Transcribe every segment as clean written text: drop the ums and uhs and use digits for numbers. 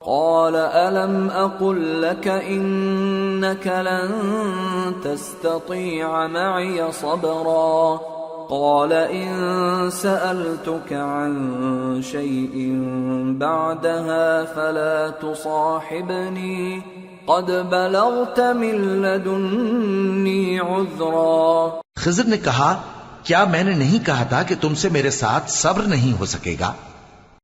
قال ألم أقل لك إنك لن تستطيع معي صبرا قال إن سألتك عن شيء بعدها فلا تصاحبني قد بلغت من لدني عذرا. خضر نے کہا کیا میں نے نہیں کہا تھا کہ تم سے میرے ساتھ صبر نہیں ہو سکے گا؟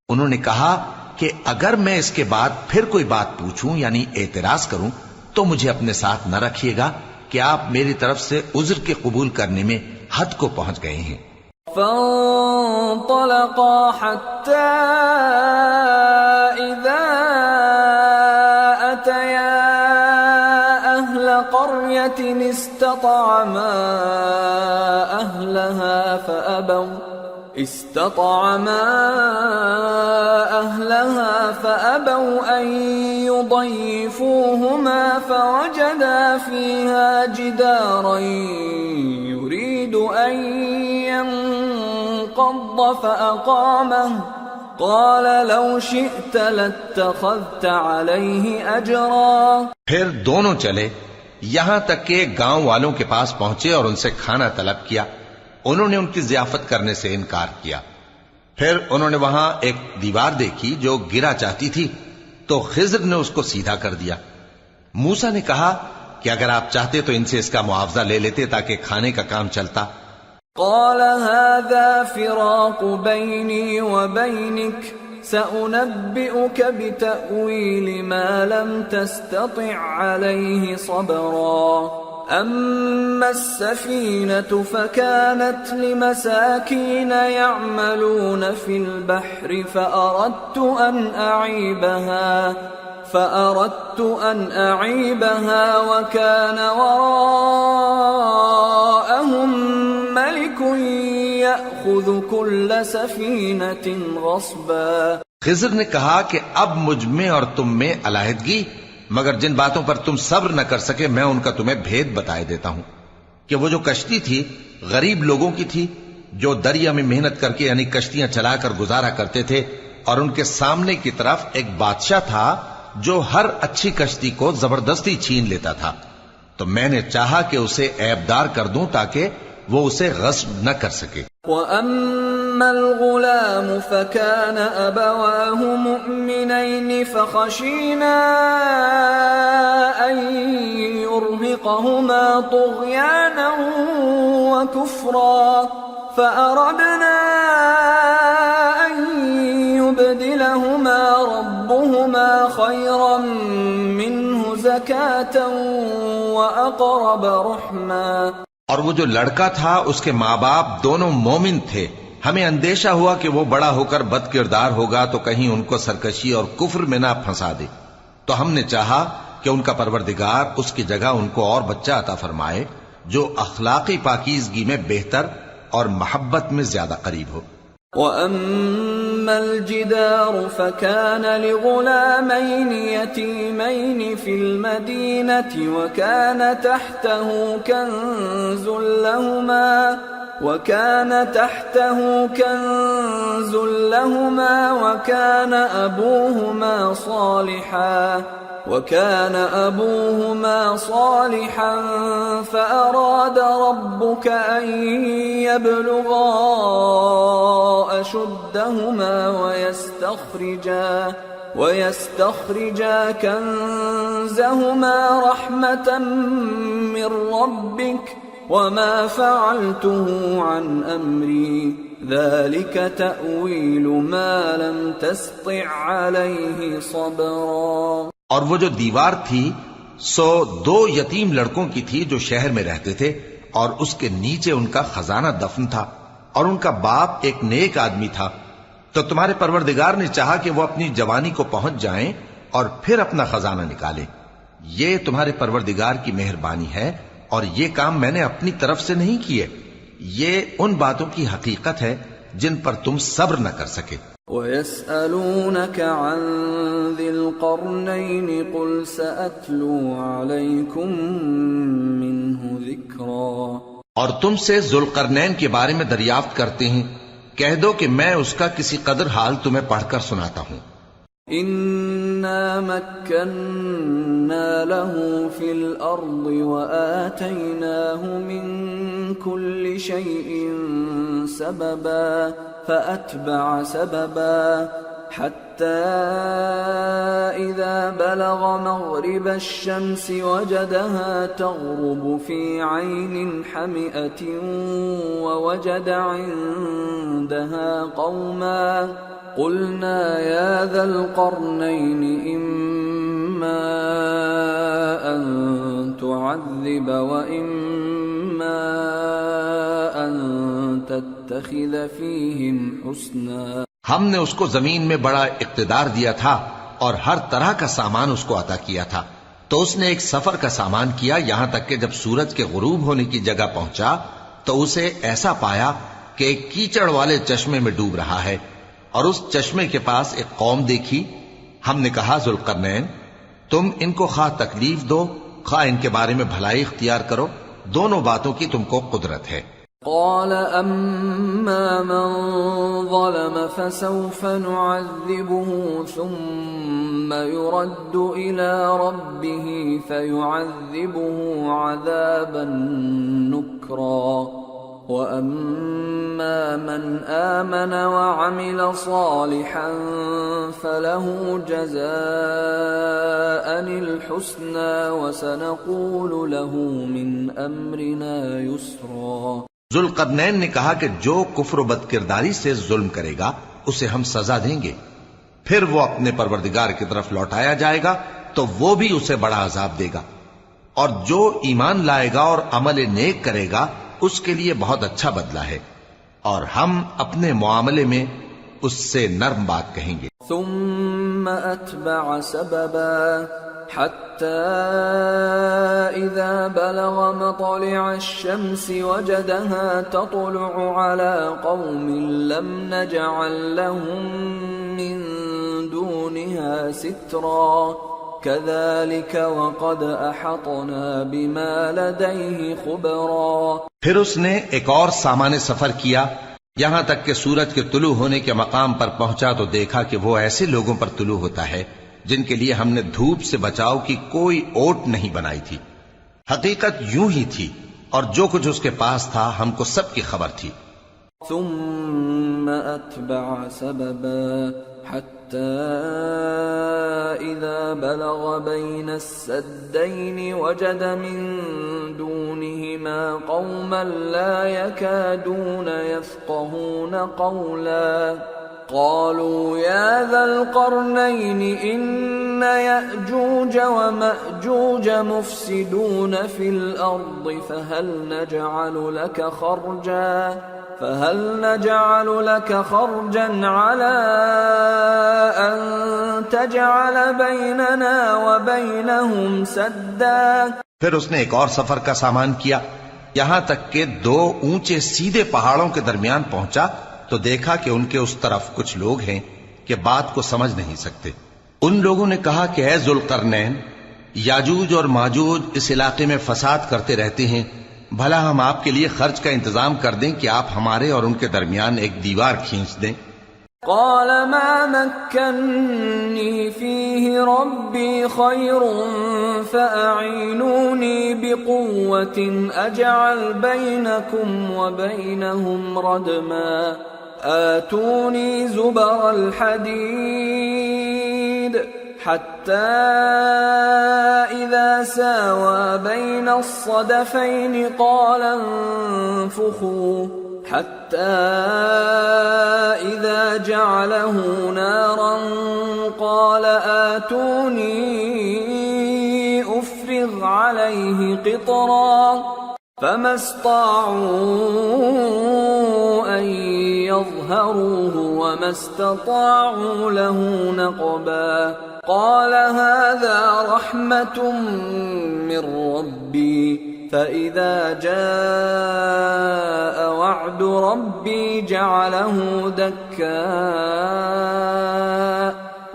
انہوں نے کہا کہ اگر میں اس کے بعد پھر کوئی بات پوچھوں یعنی اعتراض کروں تو مجھے اپنے ساتھ نہ رکھیے گا کہ آپ میری طرف سے عذر کے قبول کرنے میں حد کو پہنچ گئے ہیں. فانطلقا حتى إذا أتيا أهل قرية استطعما أهلها فأبوا أن يضيفوهما فوجدا فيها جدارا يريد أن ينقض فأقامه قال لو شئت لاتخذت عليه أجرا. پھر دونوں چلے یہاں تک کہ گاؤں والوں کے پاس پہنچے اور ان سے کھانا طلب کیا. انہوں نے ان کی ضیافت کرنے سے انکار کیا. پھر انہوں نے وہاں ایک دیوار دیکھی جو گرا چاہتی تھی تو خضر نے اس کو سیدھا کر دیا. موسیٰ نے کہا کہ اگر آپ چاہتے تو ان سے اس کا معاوضہ لے لیتے تاکہ کھانے کا کام چلتا. قال هذا فراق بيني وبينك سأنبئك بتأويل ما لم تستطع عليه صبرا. أما السفينة فكانت لمساكين يعملون في البحر فأردت أن أعيبها وكان وراءهم ملك يأخذ كل سفينة غصبا. خضر نے کہا کہ اب مجھ میں اور تم میں علیحدگی، مگر جن باتوں پر تم صبر نہ کر سکے میں ان کا تمہیں بھید بتائے دیتا ہوں کہ وہ جو کشتی تھی غریب لوگوں کی تھی جو دریا میں محنت کر کے یعنی کشتیاں چلا کر گزارا کرتے تھے، اور ان کے سامنے کی طرف ایک بادشاہ تھا جو ہر اچھی کشتی کو زبردستی چھین لیتا تھا. تو میں نے چاہا کہ اسے عیبدار کر دوں تاکہ وہ اسے غصب نہ کر سکے. وَأَمَّا الْغُلَامُ فَكَانَ أَبَوَاهُ مُؤْمِنَيْنِ فَخَشِينَا أَن يُرْهِقَهُمَا طُغْيَانًا وَكُفْرًا فَأَرَدْنَا أَن يُبْدِلَهُمَا رَبُّهُمَا خَيْرًا مِّنْهُ زَكَاةً وَأَقْرَبَ رُحْمًا. اور وہ جو لڑکا تھا اس کے ماں باپ دونوں مومن تھے. ہمیں اندیشہ ہوا کہ وہ بڑا ہو کر بد کردار ہوگا تو کہیں ان کو سرکشی اور کفر میں نہ پھنسا دے. تو ہم نے چاہا کہ ان کا پروردگار اس کی جگہ ان کو اور بچہ عطا فرمائے جو اخلاقی پاکیزگی میں بہتر اور محبت میں زیادہ قریب ہو. وَأَمَّا الْجِدَارُ فَكَانَ لِغُلَامَيْنِ يَتِيمَيْنِ فِي الْمَدِينَةِ وَكَانَ تَحْتَهُ كَنْزٌ لَهُمَا وَكَانَ أَبُوهُمَا صَالِحًا فَأَرَادَ رَبُّكَ أَن يَبْلُغَا أَشُدَّهُمَا وَيَسْتَخْرِجَا كَنزَهُمَا رَحْمَةً مِّن رَّبِّكَ وَمَا فَعَلْتُهُ عَنْ أَمْرِي ذَلِكَ تَأْوِيلُ مَا لَمْ تَسْطِع عَلَيْهِ صَبْرًا. اور وہ جو دیوار تھی سو دو یتیم لڑکوں کی تھی جو شہر میں رہتے تھے اور اس کے نیچے ان کا خزانہ دفن تھا اور ان کا باپ ایک نیک آدمی تھا. تو تمہارے پروردگار نے چاہا کہ وہ اپنی جوانی کو پہنچ جائیں اور پھر اپنا خزانہ نکالے. یہ تمہارے پروردگار کی مہربانی ہے اور یہ کام میں نے اپنی طرف سے نہیں کیے. یہ ان باتوں کی حقیقت ہے جن پر تم صبر نہ کر سکے. وَيَسْأَلُونَكَ عَنْ ذِي الْقَرْنَيْنِ قُلْ سَأَتْلُو عَلَيْكُمْ مِنْهُ ذِكْرًا. اور تم سے ذوالقرنین کے بارے میں دریافت کرتے ہیں، کہہ دو کہ میں اس کا کسی قدر حال تمہیں پڑھ کر سناتا ہوں. إنا مكنا له في الأرض وآتيناه من كل شيء سببا فأتبع سببا حتى إذا بلغ مغرب الشمس وجدها تغرب في عين حمئة ووجد عندها قوما قلنا يا ذا القرنين إما أن تعذب وإما أن تتخذ فيهم حسنا. ہم نے اس کو زمین میں بڑا اقتدار دیا تھا اور ہر طرح کا سامان اس کو عطا کیا تھا، تو اس نے ایک سفر کا سامان کیا یہاں تک کہ جب سورج کے غروب ہونے کی جگہ پہنچا تو اسے ایسا پایا کہ ایک کیچڑ والے چشمے میں ڈوب رہا ہے، اور اس چشمے کے پاس ایک قوم دیکھی. ہم نے کہا ذوالقرنین تم ان کو خواہ تکلیف دو خواہ ان کے بارے میں بھلائی اختیار کرو، دونوں باتوں کی تم کو قدرت ہے. قال أما من ظلم فسوف نعذبه ثم يرد إلى ربه فيعذبه عذابا نكرا وأما من آمن وعمل صالحا فله جزاء الحسنى وسنقول له من أمرنا يسرا. ذوالقرنین نے کہا کہ جو کفر و بد کرداری سے ظلم کرے گا اسے ہم سزا دیں گے، پھر وہ اپنے پروردگار کی طرف لوٹایا جائے گا تو وہ بھی اسے بڑا عذاب دے گا، اور جو ایمان لائے گا اور عمل نیک کرے گا اس کے لیے بہت اچھا بدلہ ہے، اور ہم اپنے معاملے میں اس سے نرم بات کہیں گے. ثم أتبع سببا حتى إذا بلغ مطلع الشمس وجدها تطلع على قوم لم نجعل لهم من دونها سترا كذلك وقد أحطنا بما لديه خبرا. پھر اس نے ایک اور سامان سفر کیا یہاں تک کہ سورج کے طلوع ہونے کے مقام پر پہنچا تو دیکھا کہ وہ ایسے لوگوں پر طلوع ہوتا ہے جن کے لیے ہم نے دھوپ سے بچاؤ کی کوئی اوٹ نہیں بنائی تھی. حقیقت یوں ہی تھی اور جو کچھ اس کے پاس تھا ہم کو سب کی خبر تھی. ثم أتبع سببا حتى إذا بلغ بين السدين وجد من دونهما قوما لا يكادون يفقهون قولا قالوا يا ذا القرنين إن يأجوج ومأجوج مفسدون في الأرض فهل نجعل لك خرجا على أن تجعل بيننا وبينهم سدا. پھر اس نے ایک اور سفر کا سامان کیا یہاں تک کہ دو اونچے سیدھے پہاڑوں کے درمیان پہنچا تو دیکھا کہ ان کے اس طرف کچھ لوگ ہیں کہ بات کو سمجھ نہیں سکتے. ان لوگوں نے کہا کہ اے ذوالقرنین یاجوج اور ماجوج اس علاقے میں فساد کرتے رہتے ہیں، بھلا ہم آپ کے لیے خرچ کا انتظام کر دیں کہ آپ ہمارے اور ان کے درمیان ایک دیوار کھینچ دیں. قال ما مكنني فيه ربي خير فأعينوني بقوة أجعل بينكم وبينهم ردما آتوني زبر الحديد حتى إذا ساوى بين الصدفين قال انفخوا حتى إذا جعله نارا قال آتوني أفرغ عليه قطرا فما استطاعوا أن يظهروه وما استطاعوا له نقبا. قال هذا رحمة من ربي فإذا جاء وعد ربي جعله دكا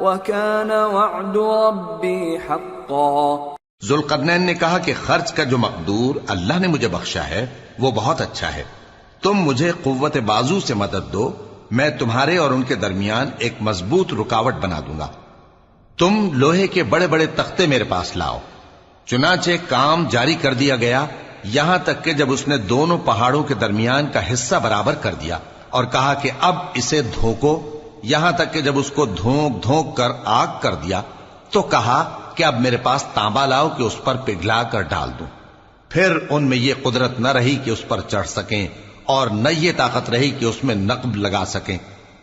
وكان وعد ربي حقا. ذوالقرنین نے کہا کہ خرچ کا جو مقدور اللہ نے مجھے بخشا ہے وہ بہت اچھا ہے، تم مجھے قوت بازو سے مدد دو، میں تمہارے اور ان کے درمیان ایک مضبوط رکاوٹ بنا دوں گا. تم لوہے کے بڑے بڑے تختے میرے پاس لاؤ۔ چنانچہ کام جاری کر دیا گیا، یہاں تک کہ جب اس نے دونوں پہاڑوں کے درمیان کا حصہ برابر کر دیا اور کہا کہ اب اسے دھوکو، یہاں تک کہ جب اس کو دھونک دھونک کر آگ کر دیا تو کہا کہ اب میرے پاس تانبا لاؤ کہ اس پر پگھلا کر ڈال دوں۔ پھر ان میں یہ قدرت نہ رہی کہ اس پر چڑھ سکیں اور نہ یہ طاقت رہی کہ اس میں نقب لگا سکیں۔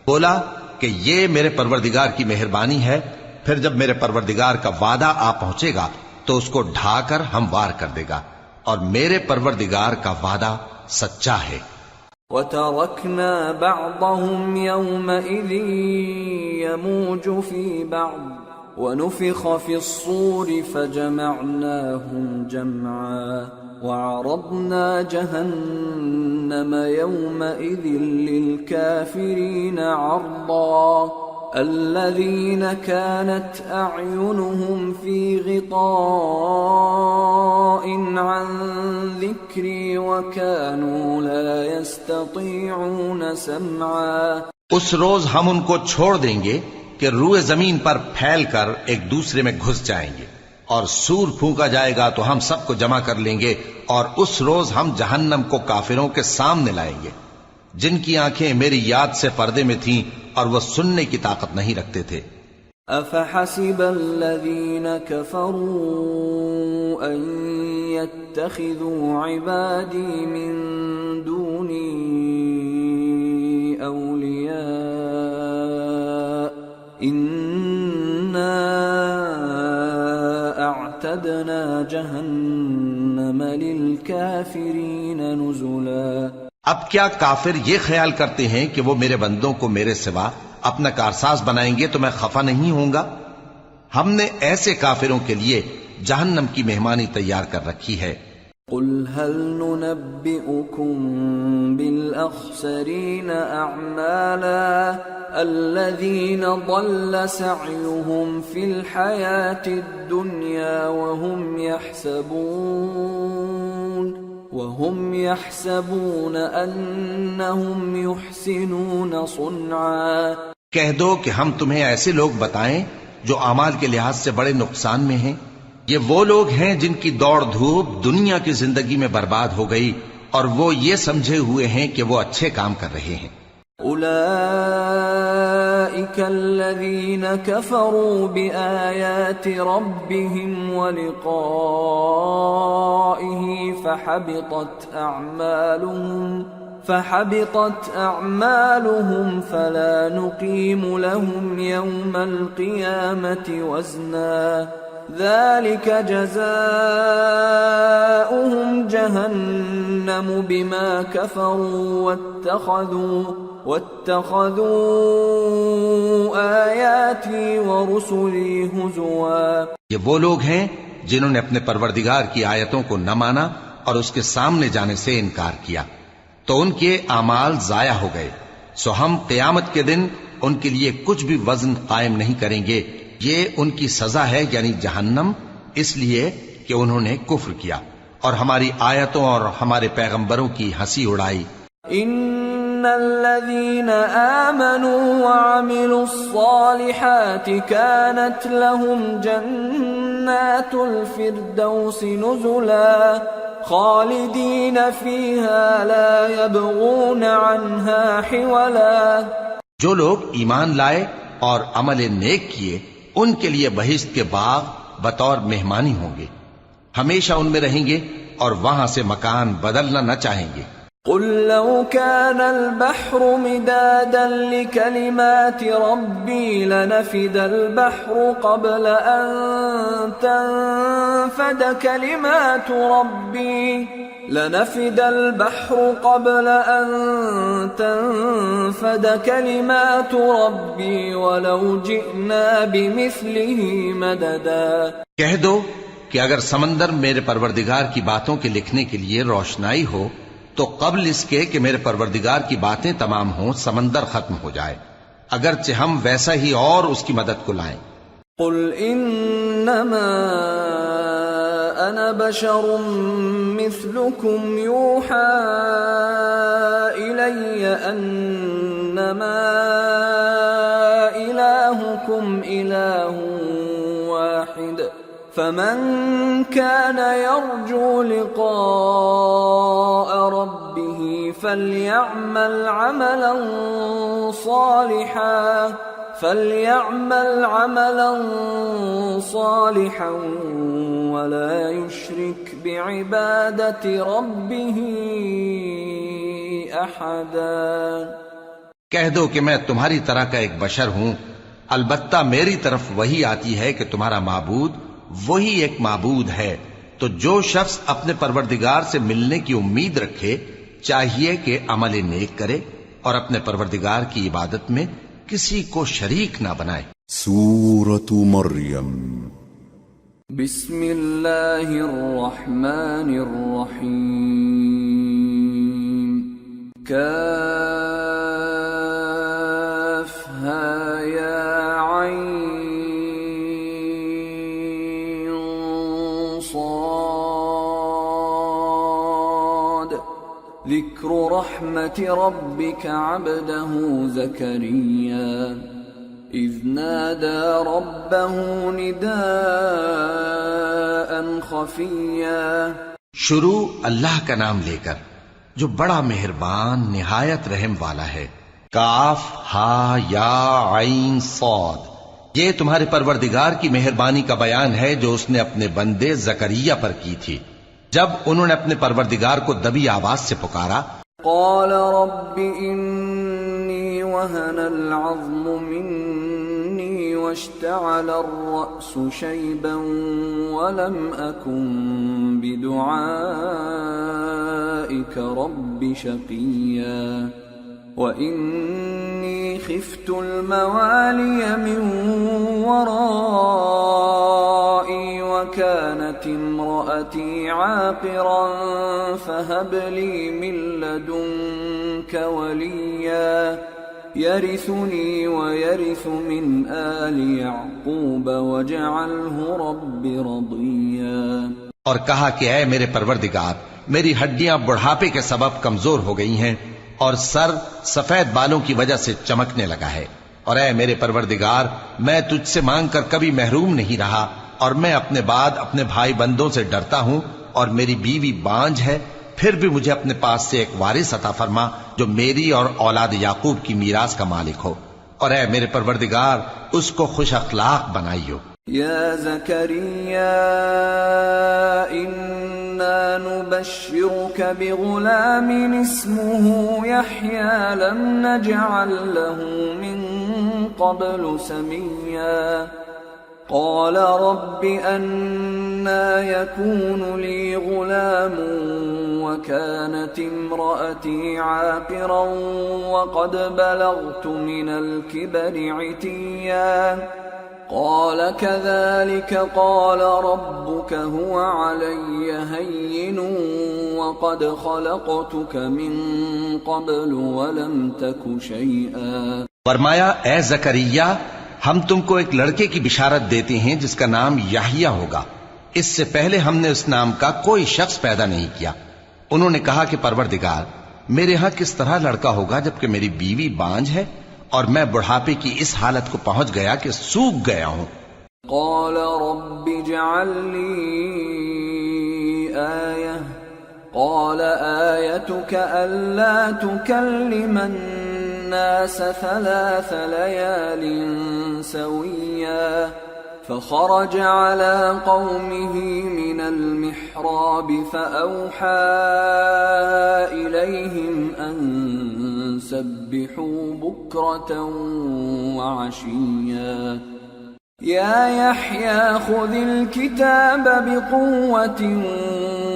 بولا کہ یہ میرے پروردگار کی مہربانی ہے۔ پھر جب میرے پروردگار کا وعدہ آ پہنچے گا تو اس کو ڈھا کر ہموار کر دے گا، اور میرے پروردگار کا وعدہ سچا ہے۔ وَتَرَكْنَا بَعْضَهُمْ يَوْمَئِذٍ يَمُوجُ فِي بَعْضٍ وَنُفِخَ فِي الصُّورِ فَجَمَعْنَاهُمْ جَمْعًا وَعَرَضْنَا جَهَنَّمَ يَوْمَئِذٍ لِلْكَافِرِينَ عَرْضًا الذين كانت أعينهم في غطاء عن ذكري وكانوا لا يستطيعون سمعا۔ اس روز ہم ان کو چھوڑ دیں گے کہ روئے زمین پر پھیل کر ایک دوسرے میں گھس جائیں گے، اور سور پھونکا جائے گا تو ہم سب کو جمع کر لیں گے، اور اس روز ہم جہنم کو کافروں کے سامنے لائیں گے جن کی آنکھیں میری یاد سے پردے میں تھیں اور وہ سننے کی طاقت نہیں رکھتے تھے۔ أَفَحَسِبَ الَّذِينَ كَفَرُوا أَن يَتَّخِذُوا عِبَادِي مِن دُونِي أَوْلِيَاءَ إِنَّا أَعْتَدْنَا جَهَنَّمَ لِلْكَافِرِينَ نُزُلًا۔ اب کیا کافر یہ خیال کرتے ہیں کہ وہ میرے بندوں کو میرے سوا اپنا کارساز بنائیں گے تو میں خفا نہیں ہوں گا؟ ہم نے ایسے کافروں کے لیے جہنم کی مہمانی تیار کر رکھی ہے۔ قل هل ننبئكم بالأخسرين أعمالا الذين ضل سعيهم في الحياة الدنيا وهم يحسبون أنهم يحسنون صنعا۔ کہہ دو کہ ہم تمہیں ایسے لوگ بتائیں جو اعمال کے لحاظ سے بڑے نقصان میں ہیں۔ یہ وہ لوگ ہیں جن کی دوڑ دھوپ دنیا کی زندگی میں برباد ہو گئی اور وہ یہ سمجھے ہوئے ہیں کہ وہ اچھے کام کر رہے ہیں۔ أولئك الذين كفروا بآيات ربهم ولقائه فحبطت أعمالهم فلا نقيم لهم يوم القيامة وزنا ذلك جزاؤهم جهنم بما كفروا واتخذوا آياتي ورسلي هزوا۔ یہ وہ لوگ ہیں جنہوں نے اپنے پروردگار کی آیتوں کو نہ مانا اور اس کے سامنے جانے سے انکار کیا تو ان کے اعمال ضائع ہو گئے، سو ہم قیامت کے دن ان کے لیے کچھ بھی وزن قائم نہیں کریں گے۔ یہ ان کی سزا ہے یعنی جہنم، اس لیے کہ انہوں نے کفر کیا اور ہماری آیتوں اور ہمارے پیغمبروں کی ہنسی اڑائی۔ ان الذين آمنوا وعملوا الصالحات كانت لهم جنات الفردوس نزلا خالدين فيها لا يبغون عنها حولا۔ جو لوگ ایمان لائے اور عمل نیک کیے ان کے لیے بہشت کے باغ بطور مہمانی ہوں گے، ہمیشہ ان میں رہیں گے اور وہاں سے مکان بدلنا نہ چاہیں گے۔ قل لو كان البحر مدادا لكلمات ربي لنفد البحر قبل أن تنفد كلمات ربي ولو جئنا بمثله مددا۔ کہہ دو کہ اگر سمندر میرے پروردگار کی باتوں کے لکھنے کے لیے روشنائی ہو تو قبل اس کے کہ میرے پروردگار کی باتیں تمام ہوں سمندر ختم ہو جائے، اگرچہ ہم ویسا ہی اور اس کی مدد کو لائیں۔ قل انما انا بشر مثلكم يوحى الي انما الهكم اله واحد فمن كان يرجو لقاء ربه فليعمل عملا صالحا ولا يشرك بعبادة ربه أحدا۔ کہہ دو کہ میں تمہاری طرح کا ایک بشر ہوں، البتہ میری طرف وہی آتی ہے کہ تمہارا معبود وہی ایک معبود ہے، تو جو شخص اپنے پروردگار سے ملنے کی امید رکھے چاہیے کہ عمل نیک کرے اور اپنے پروردگار کی عبادت میں کسی کو شریک نہ بنائے۔ سورة مریم۔ بسم اللہ الرحمن الرحیم۔ کافہا یا عین صاد۔ ذکر رحمت ربک عبدہ زکریا اذ نادى ربه نداء خفيا۔ شروع اللہ کا نام لے کر جو بڑا مہربان نہایت رحم والا ہے۔ کاف ہا یا عین صاد، یہ تمہارے پروردگار کی مہربانی کا بیان ہے جو اس نے اپنے بندے زکریا پر کی تھی جب انہوں نے اپنے پروردگار کو دبی آواز سے پکارا۔ قال رب انی وهن العظم مني واشتعل الرأس شيبا ولم أكن بدعائك رب شقيا وإني خفت الموالي من ورائي وكانت امرأتي عاقرا فهب لي من لدنك وليا يرثني ويرث من آل يعقوب واجعله رب رضيا۔ اور کہا کہ اے میرے پروردگار، میری ہڈیاں بڑھاپے کے سبب کمزور ہو گئی ہیں اور سر سفید بالوں کی وجہ سے چمکنے لگا ہے، اور اے میرے پروردگار میں تجھ سے مانگ کر کبھی محروم نہیں رہا، اور میں اپنے بعد اپنے بھائی بندوں سے ڈرتا ہوں، اور میری بیوی بانجھ ہے، پھر بھی مجھے اپنے پاس سے ایک وارث عطا فرما جو میری اور اولاد یعقوب کی میراث کا مالک ہو، اور اے میرے پروردگار اس کو خوش اخلاق بنائیو۔ یا زکریا انا نبشرك بغلام اسمه يحيى لم نجعل له من قبل سميا قال رب أنا يكون لي غلام وكانت امرأتي عاقرا وقد بلغت من الكبر عتيا قال كذلك قال ربك هو علي هين وقد خلقتك من قبل ولم تك شيئا۔ فرمایا اے زکریا ہم تم کو ایک لڑکے کی بشارت دیتے ہیں جس کا نام یحییٰ ہوگا، اس سے پہلے ہم نے اس نام کا کوئی شخص پیدا نہیں کیا۔ انہوں نے کہا کہ پروردگار میرے ہاں کس طرح لڑکا ہوگا جبکہ میری بیوی بانجھ ہے اور میں بڑھاپے کی اس حالت کو پہنچ گیا کہ سوکھ گیا ہوں۔ قال رب اجعل لي آية قال آيتك ألا تكلم الناس 3 ليال سويا فخرج على قومه من المحراب فأوحى إليهم أن سبحوا بكرة وعشيا يا يحيى خذ الكتاب بقوة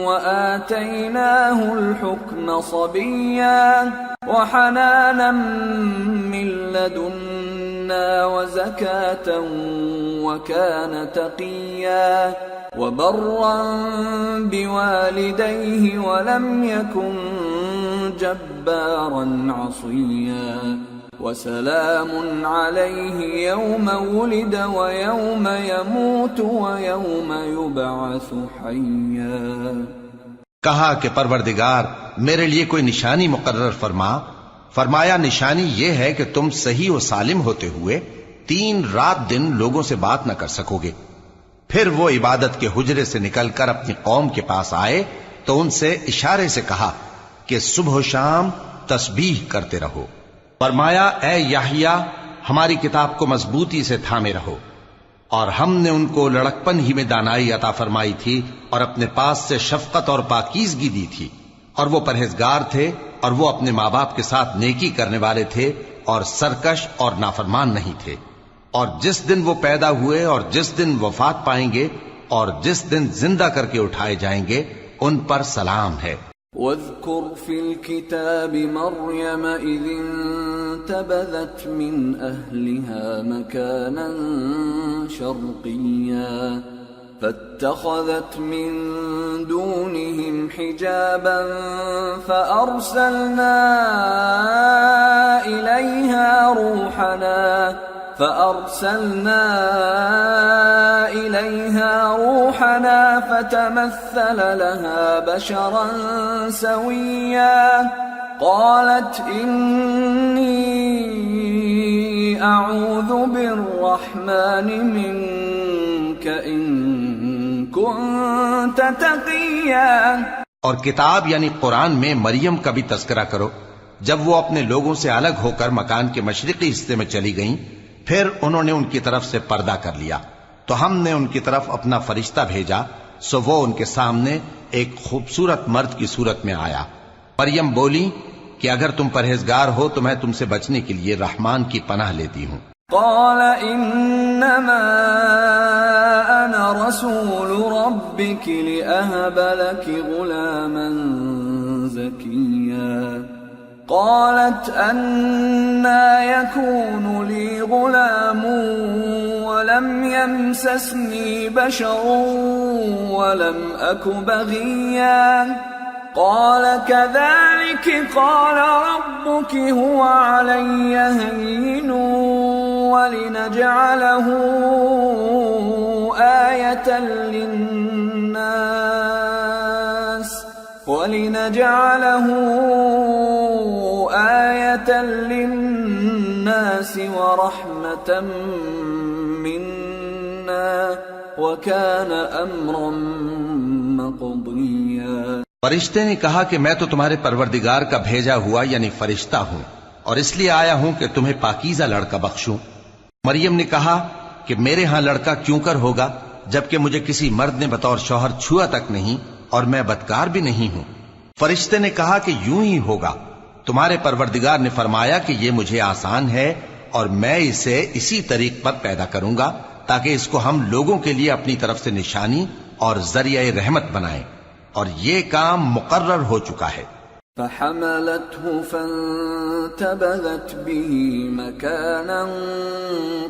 وآتيناه الحكم صبيا وحنانا من لدنا وزكاة وكان تقيا وبرا بوالديه ولم يكن جبارا عصيا وسلام عليه يوم ولد ويوم يموت ويوم يبعث حيا۔ کہا کہ پروردگار میرے لیے کوئی نشانی مقرر فرما۔ فرمایا نشانی یہ ہے کہ تم صحیح و سالم ہوتے ہوئے 3 رات دن لوگوں سے بات نہ کر سکو گے، پھر وہ عبادت کے حجرے سے نکل کر اپنی قوم کے پاس آئے تو ان سے اشارے سے کہا کہ صبح و شام تسبیح کرتے رہو۔ فرمایا اے یحییٰ ہماری کتاب کو مضبوطی سے تھامے رہو، اور ہم نے ان کو لڑکپن ہی میں دانائی عطا فرمائی تھی اور اپنے پاس سے شفقت اور پاکیزگی دی تھی، اور وہ پرہیزگار تھے اور وہ اپنے ماں باپ کے ساتھ نیکی کرنے والے تھے اور سرکش اور نافرمان نہیں تھے۔ اور جس دن وہ پیدا ہوئے اور جس دن وفات پائیں گے اور جس دن زندہ کر کے اٹھائے جائیں گے ان پر سلام ہے۔ واذكر في الكتاب مريم إذ انتبذت من أهلها مكانا شرقيا فاتخذت من دونهم حجابا فأرسلنا إليها روحنا فتمثل لها بشرا سويا قالت إني أعوذ بالرحمن منك إن كنت تقيا۔ اور کتاب یعنی قرآن میں مریم کا بھی تذکرہ کرو جب وہ اپنے لوگوں سے الگ ہو کر مکان کے مشرقی حصے میں چلی گئیں، پھر انہوں نے ان کی طرف سے پردہ کر لیا تو ہم نے ان کی طرف اپنا فرشتہ بھیجا، سو وہ ان کے سامنے ایک خوبصورت مرد کی صورت میں آیا۔ مریم بولی کہ اگر تم پرہیزگار ہو تو میں تم سے بچنے کے لیے رحمان کی پناہ لیتی ہوں۔ قال انما انا رسول ربك لأهب لك غلاما زكيا قالت أنا يكون لي غلام ولم يمسسني بشر ولم أك بغيا قال كذلك قال ربك هو علي هين ولنجعله آية للناس ورحمة منا وكان أمرا مقضيا۔ فرشتے نے کہا کہ میں تو تمہارے پروردگار کا بھیجا ہوا یعنی فرشتہ ہوں، اور اس لیے آیا ہوں کہ تمہیں پاکیزہ لڑکا بخشوں۔ مریم نے کہا کہ میرے ہاں لڑکا کیوں کر ہوگا جبکہ مجھے کسی مرد نے بطور شوہر چھوا تک نہیں اور میں بدکار بھی نہیں ہوں۔ فرشتے نے کہا کہ یوں ہی ہوگا، تمہارے پروردگار نے فرمایا کہ یہ مجھے آسان ہے اور میں اسے اسی طریق پر پیدا کروں گا تاکہ اس کو ہم لوگوں کے لیے اپنی طرف سے نشانی اور ذریعہ رحمت بنائیں، اور یہ کام مقرر ہو چکا ہے۔ فحملته فانتبذت به مكانا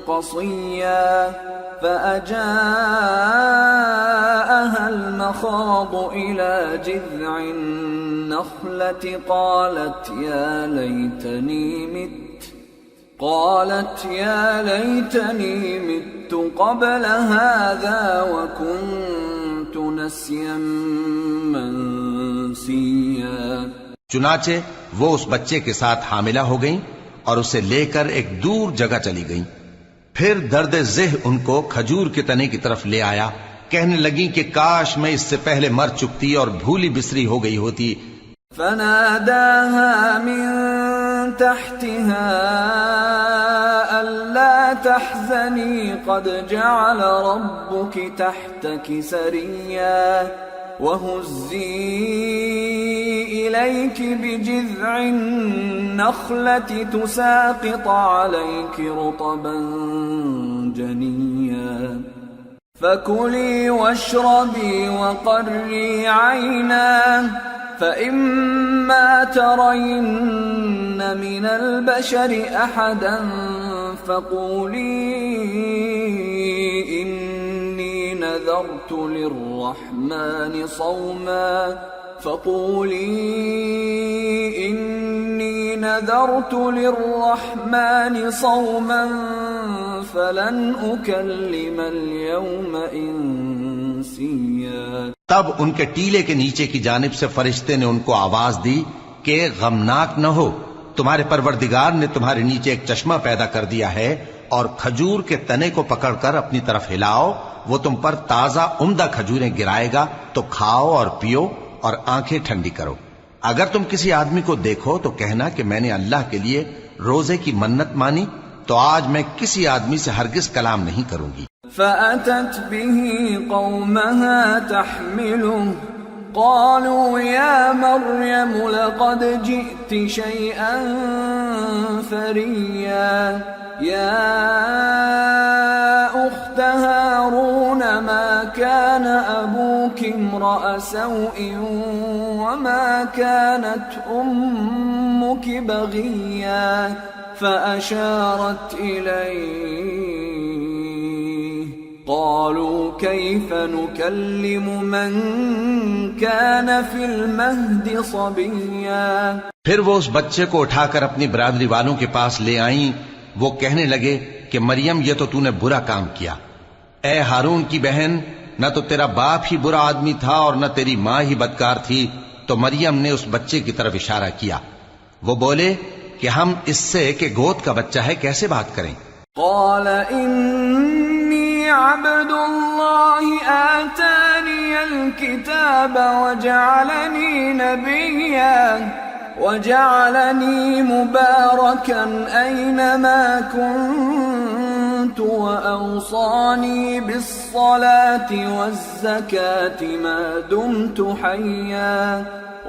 قصيا فأجاءها المخاض إلى جذع النخلة قالت يا ليتني مت قبل هذا وكنت نسيا منسيا۔ چنانچہ وہ اس بچے کے ساتھ حاملہ ہو گئیں اور اسے لے کر ایک دور جگہ چلی گئیں۔ پھر درد ذہ ان کو کھجور کے تنے کی طرف لے آیا، کہنے لگیں کہ کاش میں اس سے پہلے مر چکتی اور بھولی بسری ہو گئی ہوتی۔ فناداها من تحتها ألا تحزني قد جعل ربك تحتك سريا وهزي إليك بجذع النخلة تساقط عليك رطبا جنيا فكلي واشربي وقري عينا فإما ترين من البشر أحدا فقولي إني نذرت للرحمن صوما فلن أكلم اليوم إنسيا۔ تب ان کے ٹیلے کے نیچے کی جانب سے فرشتے نے ان کو آواز دی کہ غمناک نہ ہو، تمہارے پروردگار نے تمہارے نیچے ایک چشمہ پیدا کر دیا ہے، اور کھجور کے تنے کو پکڑ کر اپنی طرف ہلاؤ وہ تم پر تازہ عمدہ کھجوریں گرائے گا تو کھاؤ اور پیو اور آنکھیں ٹھنڈی کرو۔ اگر تم کسی آدمی کو دیکھو تو کہنا کہ میں نے اللہ کے لیے روزے کی منت مانی، تو آج میں کسی آدمی سے ہرگز کلام نہیں کروں گی۔ فأتت به قومها تحمله قالوا يا مريم لقد جئت شيئا فريا يا أخت هارون ما كان أبوك امرأ سوء وما كانت أمك بغيا فأشارت إليه قالوا كيف نكلم من كان في المهد صبيا۔ پھر وہ اس بچے کو اٹھا کر اپنی برادری والوں کے پاس لے آئیں۔ وہ کہنے لگے کہ مریم یہ تو نے برا کام کیا۔ اے ہارون کی بہن، نہ تو تیرا باپ ہی برا آدمی تھا اور نہ تیری ماں ہی بدکار تھی۔ تو مریم نے اس بچے کی طرف اشارہ کیا۔ وہ بولے کہ ہم اس سے کہ گود کا بچہ ہے کیسے بات کریں؟ قال إني عبد الله آتاني الكتاب وجعلني نبيا وجعلني مباركا أينما كنت وأوصاني بالصلاة والزكاة ما دمت حيا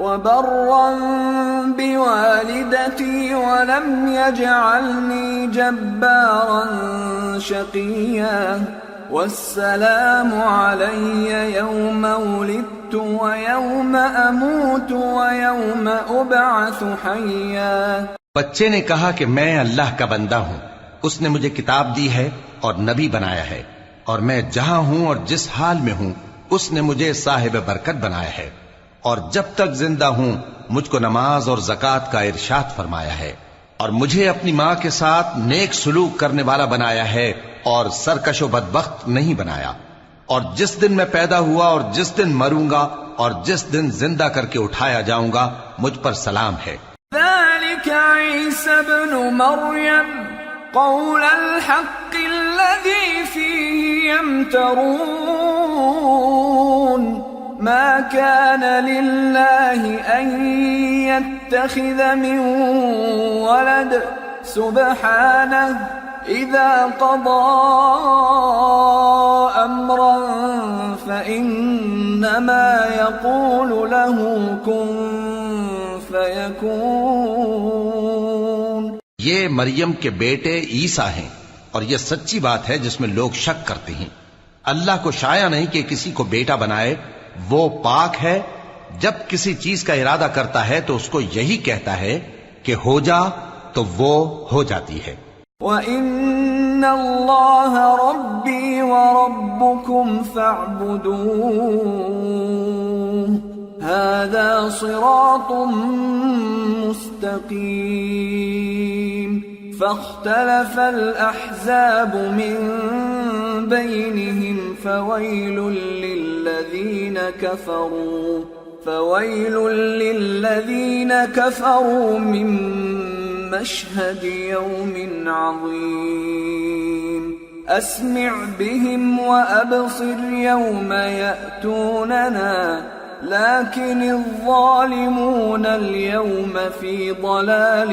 وبرا بوالدتي ولم يجعلني جبارا شقيا والسلام علي يوم ولدت ويوم أموت ويوم أبعث حيا۔ بچے نے کہا کہ میں اللہ کا بندہ ہوں، اس نے مجھے کتاب دی ہے اور نبی بنایا ہے، اور میں جہاں ہوں اور جس حال میں ہوں اس نے مجھے صاحب برکت بنایا ہے، اور جب تک زندہ ہوں مجھ کو نماز اور زکوٰۃ کا ارشاد فرمایا ہے، اور مجھے اپنی ماں کے ساتھ نیک سلوک کرنے والا بنایا ہے اور سرکش و بدبخت نہیں بنایا، اور جس دن میں پیدا ہوا اور جس دن مروں گا اور جس دن زندہ کر کے اٹھایا جاؤں گا مجھ پر سلام ہے۔ ذلك عيسى ابن مريم قول الحق الذي فيه يمترون ما كان لله أن يتخذ من ولد سبحانه إذا قضى أمرا فإنما يقول له كن فيكون۔ یہ مریم کے بیٹے عیسیٰ ہیں، اور یہ سچی بات ہے جس میں لوگ شک کرتے ہیں۔ اللہ کو شایع نہیں کہ کسی کو بیٹا بنائے، وہ پاک ہے، جب کسی چیز کا ارادہ کرتا ہے تو اس کو یہی کہتا ہے کہ ہو جا تو وہ ہو جاتی ہے۔ وَإِنَّ اللَّهَ رَبِّي وَرَبُّكُمْ فَاعْبُدُوهُ هَذَا صِرَاطٌ مُسْتَقِيمٌ۔ فاختلف الأحزاب من بينهم فويل للذين كفروا من مشهد يوم عظيم أسمع بهم وأبصر يوم يأتوننا لكن الظالمون اليوم في ضلال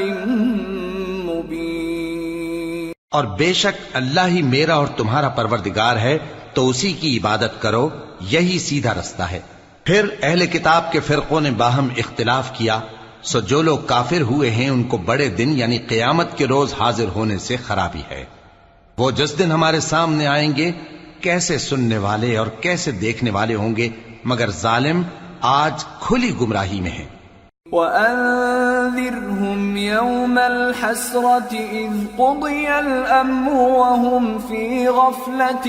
مبين۔ اور بے شک اللہ ہی میرا اور تمہارا پروردگار ہے، تو اسی کی عبادت کرو، یہی سیدھا رستہ ہے۔ پھر اہل کتاب کے فرقوں نے باہم اختلاف کیا، سو جو لوگ کافر ہوئے ہیں ان کو بڑے دن یعنی قیامت کے روز حاضر ہونے سے خرابی ہے۔ وہ جس دن ہمارے سامنے آئیں گے کیسے سننے والے اور کیسے دیکھنے والے ہوں گے، مگر ظالم آج کھلی گمراہی میں ہیں۔ وَأَنذِرْهُمْ يَوْمَ الْحَسْرَةِ إِذْ قُضِيَ الْأَمْرُ وَهُمْ فِي غَفْلَةٍ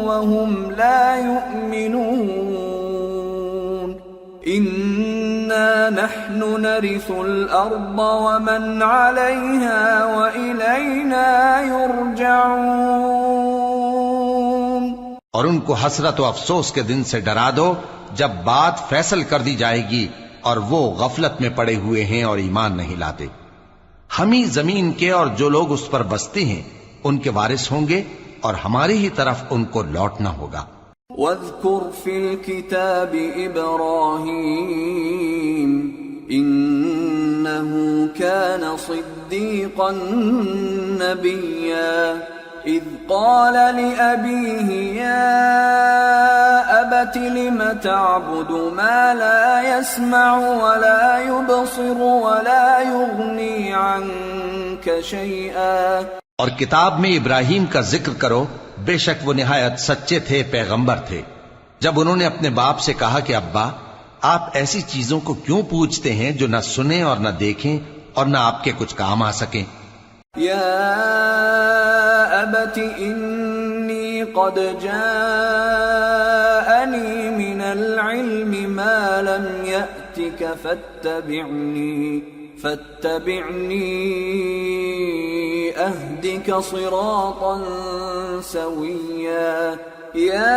وَهُمْ لَا يُؤْمِنُونَ إِنَّا نَحْنُ نَرِثُ الْأَرْضَ وَمَنْ عَلَيْهَا وَإِلَيْنَا يُرْجَعُونَ۔ اور ان کو حسرت و افسوس کے دن سے ڈرا دو جب بات فیصل کر دی جائے گی اور وہ غفلت میں پڑے ہوئے ہیں اور ایمان نہیں لاتے۔ ہم ہی زمین کے اور جو لوگ اس پر بستے ہیں ان کے وارث ہوں گے، اور ہماری ہی طرف ان کو لوٹنا ہوگا۔ واذكر في الكتاب إبراهيم إنه كان صديقا نبيا إذ قال لأبيه يا أبت لم تعبد ما لا يسمع ولا يبصر ولا يغني عنك شيئا۔ اور کتاب میں ابراہیم کا ذکر کرو، بے شک وہ نہایت سچے تھے، پیغمبر تھے، جب انہوں نے اپنے باپ سے کہا کہ ابا آپ ایسی چیزوں کو کیوں پوچھتے ہیں جو نہ سنیں اور نہ دیکھیں اور نہ آپ کے کچھ کام آ سکیں۔ یا ابت انی قد جاءنی من العلم ما لم یأتک فاتبعنی اہدک صراطا سویا۔ یا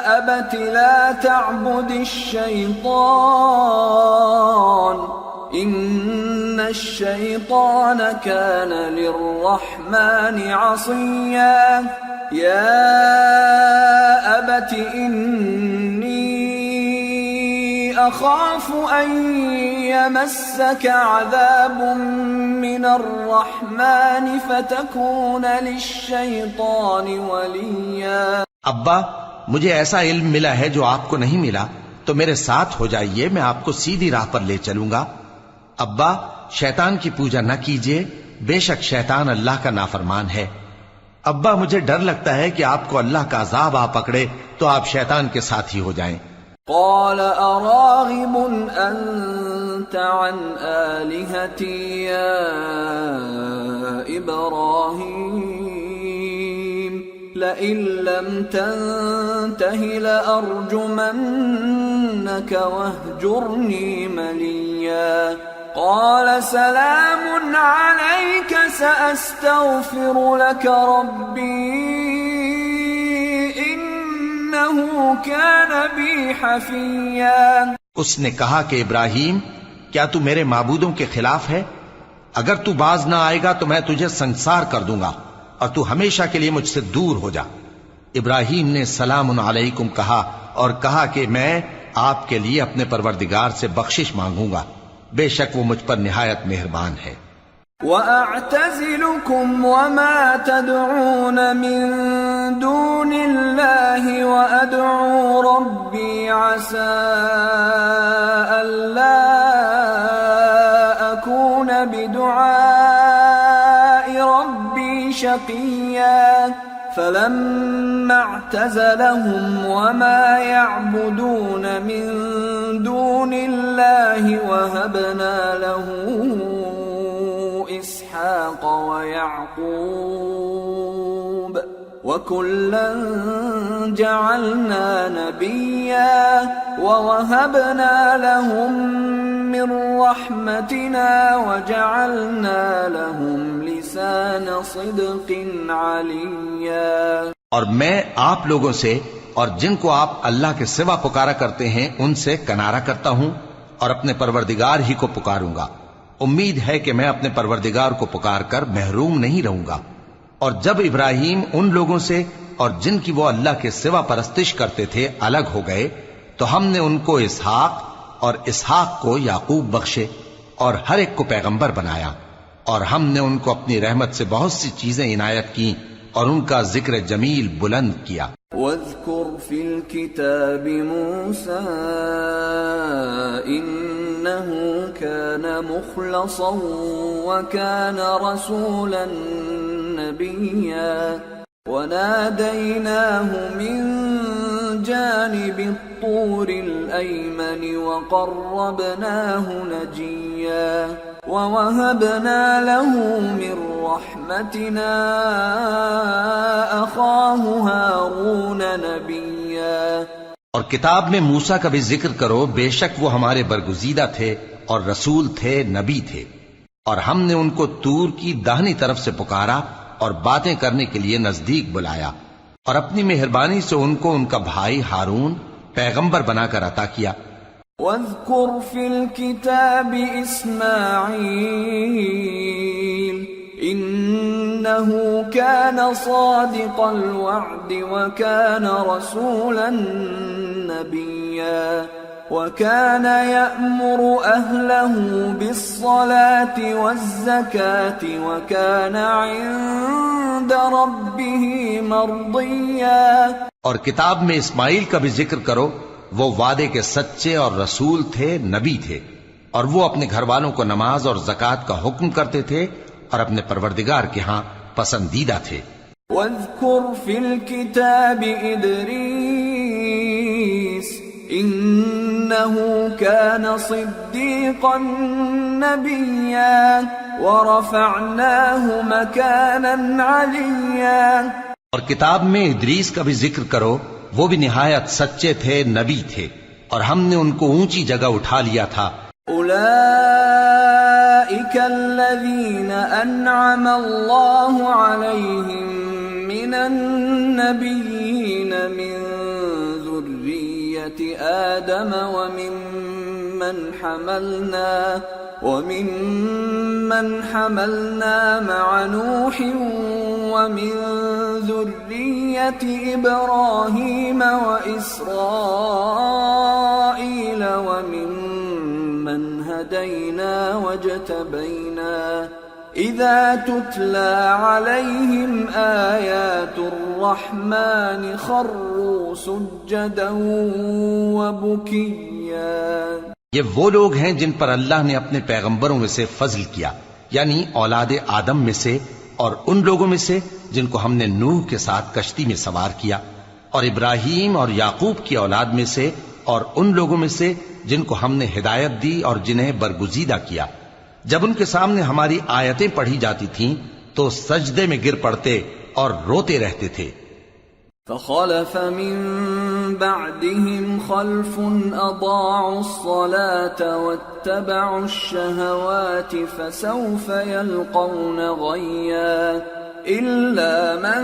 ابت لا تعبد الشیطان ان الشیطان کان للرحمن عصیا۔ یا ابت انی اخاف ان یمسک عذاب من الرحمن فتکون للشیطان ولیا۔ ابا مجھے ایسا علم ملا ہے جو آپ کو نہیں ملا، تو میرے ساتھ ہو جائیے، میں آپ کو سیدھی راہ پر لے چلوں گا۔ ابا شیطان کی پوجا نہ کیجیے، بے شک شیطان اللہ کا نافرمان ہے۔ ابا مجھے ڈر لگتا ہے کہ آپ کو اللہ کا عذاب آ پکڑے تو آپ شیطان کے ساتھی ہو جائیں۔ قال اراغب انت عن آلهتي يا ابراهيم لئن لم تنته لأرجمنك واهجرني مليا۔ قال سلام عليك سأستغفر لك ربي إنه كان بي حفيا۔ اس نے کہا کہ ابراہیم کیا تو میرے معبودوں کے خلاف ہے؟ اگر تو باز نہ آئے گا تو میں تجھے سنسار کر دوں گا اور تو ہمیشہ کے لیے مجھ سے دور ہو جا۔ ابراہیم نے سلام علیکم کہا اور کہا کہ میں آپ کے لیے اپنے پروردگار سے بخشش مانگوں گا، بے شک وہ مجھ پر نہایت مہربان ہے۔ وَأَعْتَزِلُكُمْ وَمَا تَدْعُونَ مِن دُونِ اللَّهِ وَأَدْعُو رَبِّي عَسَىٰ أَلَّا أَكُونَ بِدُعَاءِ رَبِّي شَقِيًّا۔ فَلَمَّا اعْتَزَلَهُمْ وَمَا يَعْبُدُونَ مِن دُونِ اللَّهِ وَهَبْنَا لَهُ إسحاق ويعقوب وكلا جعلنا نبيا ووهبنا لهم من رحمتنا وجعلنا لهم لسان صدق عليا۔ اور میں آپ لوگوں سے اور جن کو آپ اللہ کے سوا پکارا کرتے ہیں ان سے کنارہ کرتا ہوں اور اپنے پروردگار ہی کو پکاروں گا۔ امید ہے کہ میں اپنے پروردگار کو پکار کر محروم نہیں رہوں گا۔ اور جب ابراہیم ان لوگوں سے اور جن کی وہ اللہ کے سوا پرستش کرتے تھے الگ ہو گئے تو ہم نے ان کو اسحاق اور اسحاق کو یعقوب بخشے اور ہر ایک کو پیغمبر بنایا، اور ہم نے ان کو اپنی رحمت سے بہت سی چیزیں عنایت کی اور ان کا ذکر جمیل بلند کیا۔ واذكر في الكتاب موسى إنه كان مخلصا وكان رسولا نبيا وناديناه من جانب الطور الأيمن وقربناه نجيا ووهبنا له من رحمتنا أخاه هارون نبيا۔ اور کتاب میں موسیٰ کا بھی ذکر کرو، بے شک وہ ہمارے برگزیدہ تھے اور رسول تھے، نبی تھے، اور ہم نے ان کو طور کی داہنی طرف سے پکارا اور باتیں کرنے کے لیے نزدیک بلایا، اور اپنی مہربانی سے ان کو ان کا بھائی ہارون پیغمبر بنا کر عطا کیا۔ واذكر في الكتاب إسماعيل إنه كان صادق الوعد وكان رسولا نبيا وكان يأمر أهله بالصلاة والزكاة وكان عند ربه مرضيا. اور کتاب میں اسماعیل کا بھی ذکر کرو، وہ وعدے کے سچے اور رسول تھے، نبی تھے، اور وہ اپنے گھر والوں کو نماز اور زکوٰۃ کا حکم کرتے تھے اور اپنے پروردگار کے ہاں پسندیدہ تھے. واذكر في الكتاب إدريس إنه كان صديقا نبيا ورفعناه مكانا عليا. اور کتاب میں ادریس کا بھی ذکر کرو، وہ بھی نہایت سچے تھے، نبی تھے، اور ہم نے ان کو اونچی جگہ اٹھا لیا تھا. أولئك الذين أنعم الله عليهم من النبيين من ذرية آدم ومن حملنا مع نوح ومن ذرية إبراهيم وإسرائيل وممن هدينا واجتبينا إذا تتلى عليهم آيات الرحمن خروا سجدا وبكيا. یہ وہ لوگ ہیں جن پر اللہ نے اپنے پیغمبروں میں سے فضل کیا، یعنی اولاد آدم میں سے، اور ان لوگوں میں سے جن کو ہم نے نوح کے ساتھ کشتی میں سوار کیا، اور ابراہیم اور یعقوب کی اولاد میں سے، اور ان لوگوں میں سے جن کو ہم نے ہدایت دی اور جنہیں برگزیدہ کیا. جب ان کے سامنے ہماری آیتیں پڑھی جاتی تھیں تو سجدے میں گر پڑتے اور روتے رہتے تھے. فخلف من بعدهم خلف أضاعوا الصلاة واتبعوا الشهوات فسوف يلقون غيا إلا من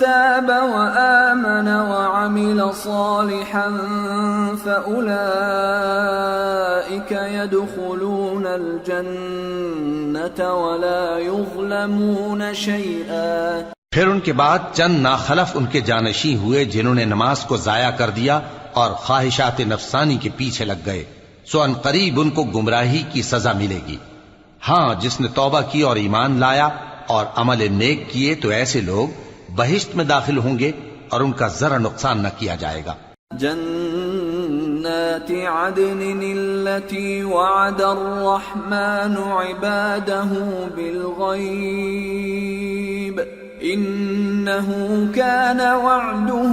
تاب وآمن وعمل صالحا فأولئك يدخلون الجنة ولا يظلمون شيئا. پھر ان کے بعد چند ناخلف ان کے جانشیں ہوئے جنہوں نے نماز کو ضائع کر دیا اور خواہشات نفسانی کے پیچھے لگ گئے، سو ان قریب ان کو گمراہی کی سزا ملے گی. ہاں، جس نے توبہ کی اور ایمان لایا اور عمل نیک کیے تو ایسے لوگ بہشت میں داخل ہوں گے اور ان کا ذرا نقصان نہ کیا جائے گا. جنات عدن التي وعد الرحمن عباده بالغيب إنه كان وعده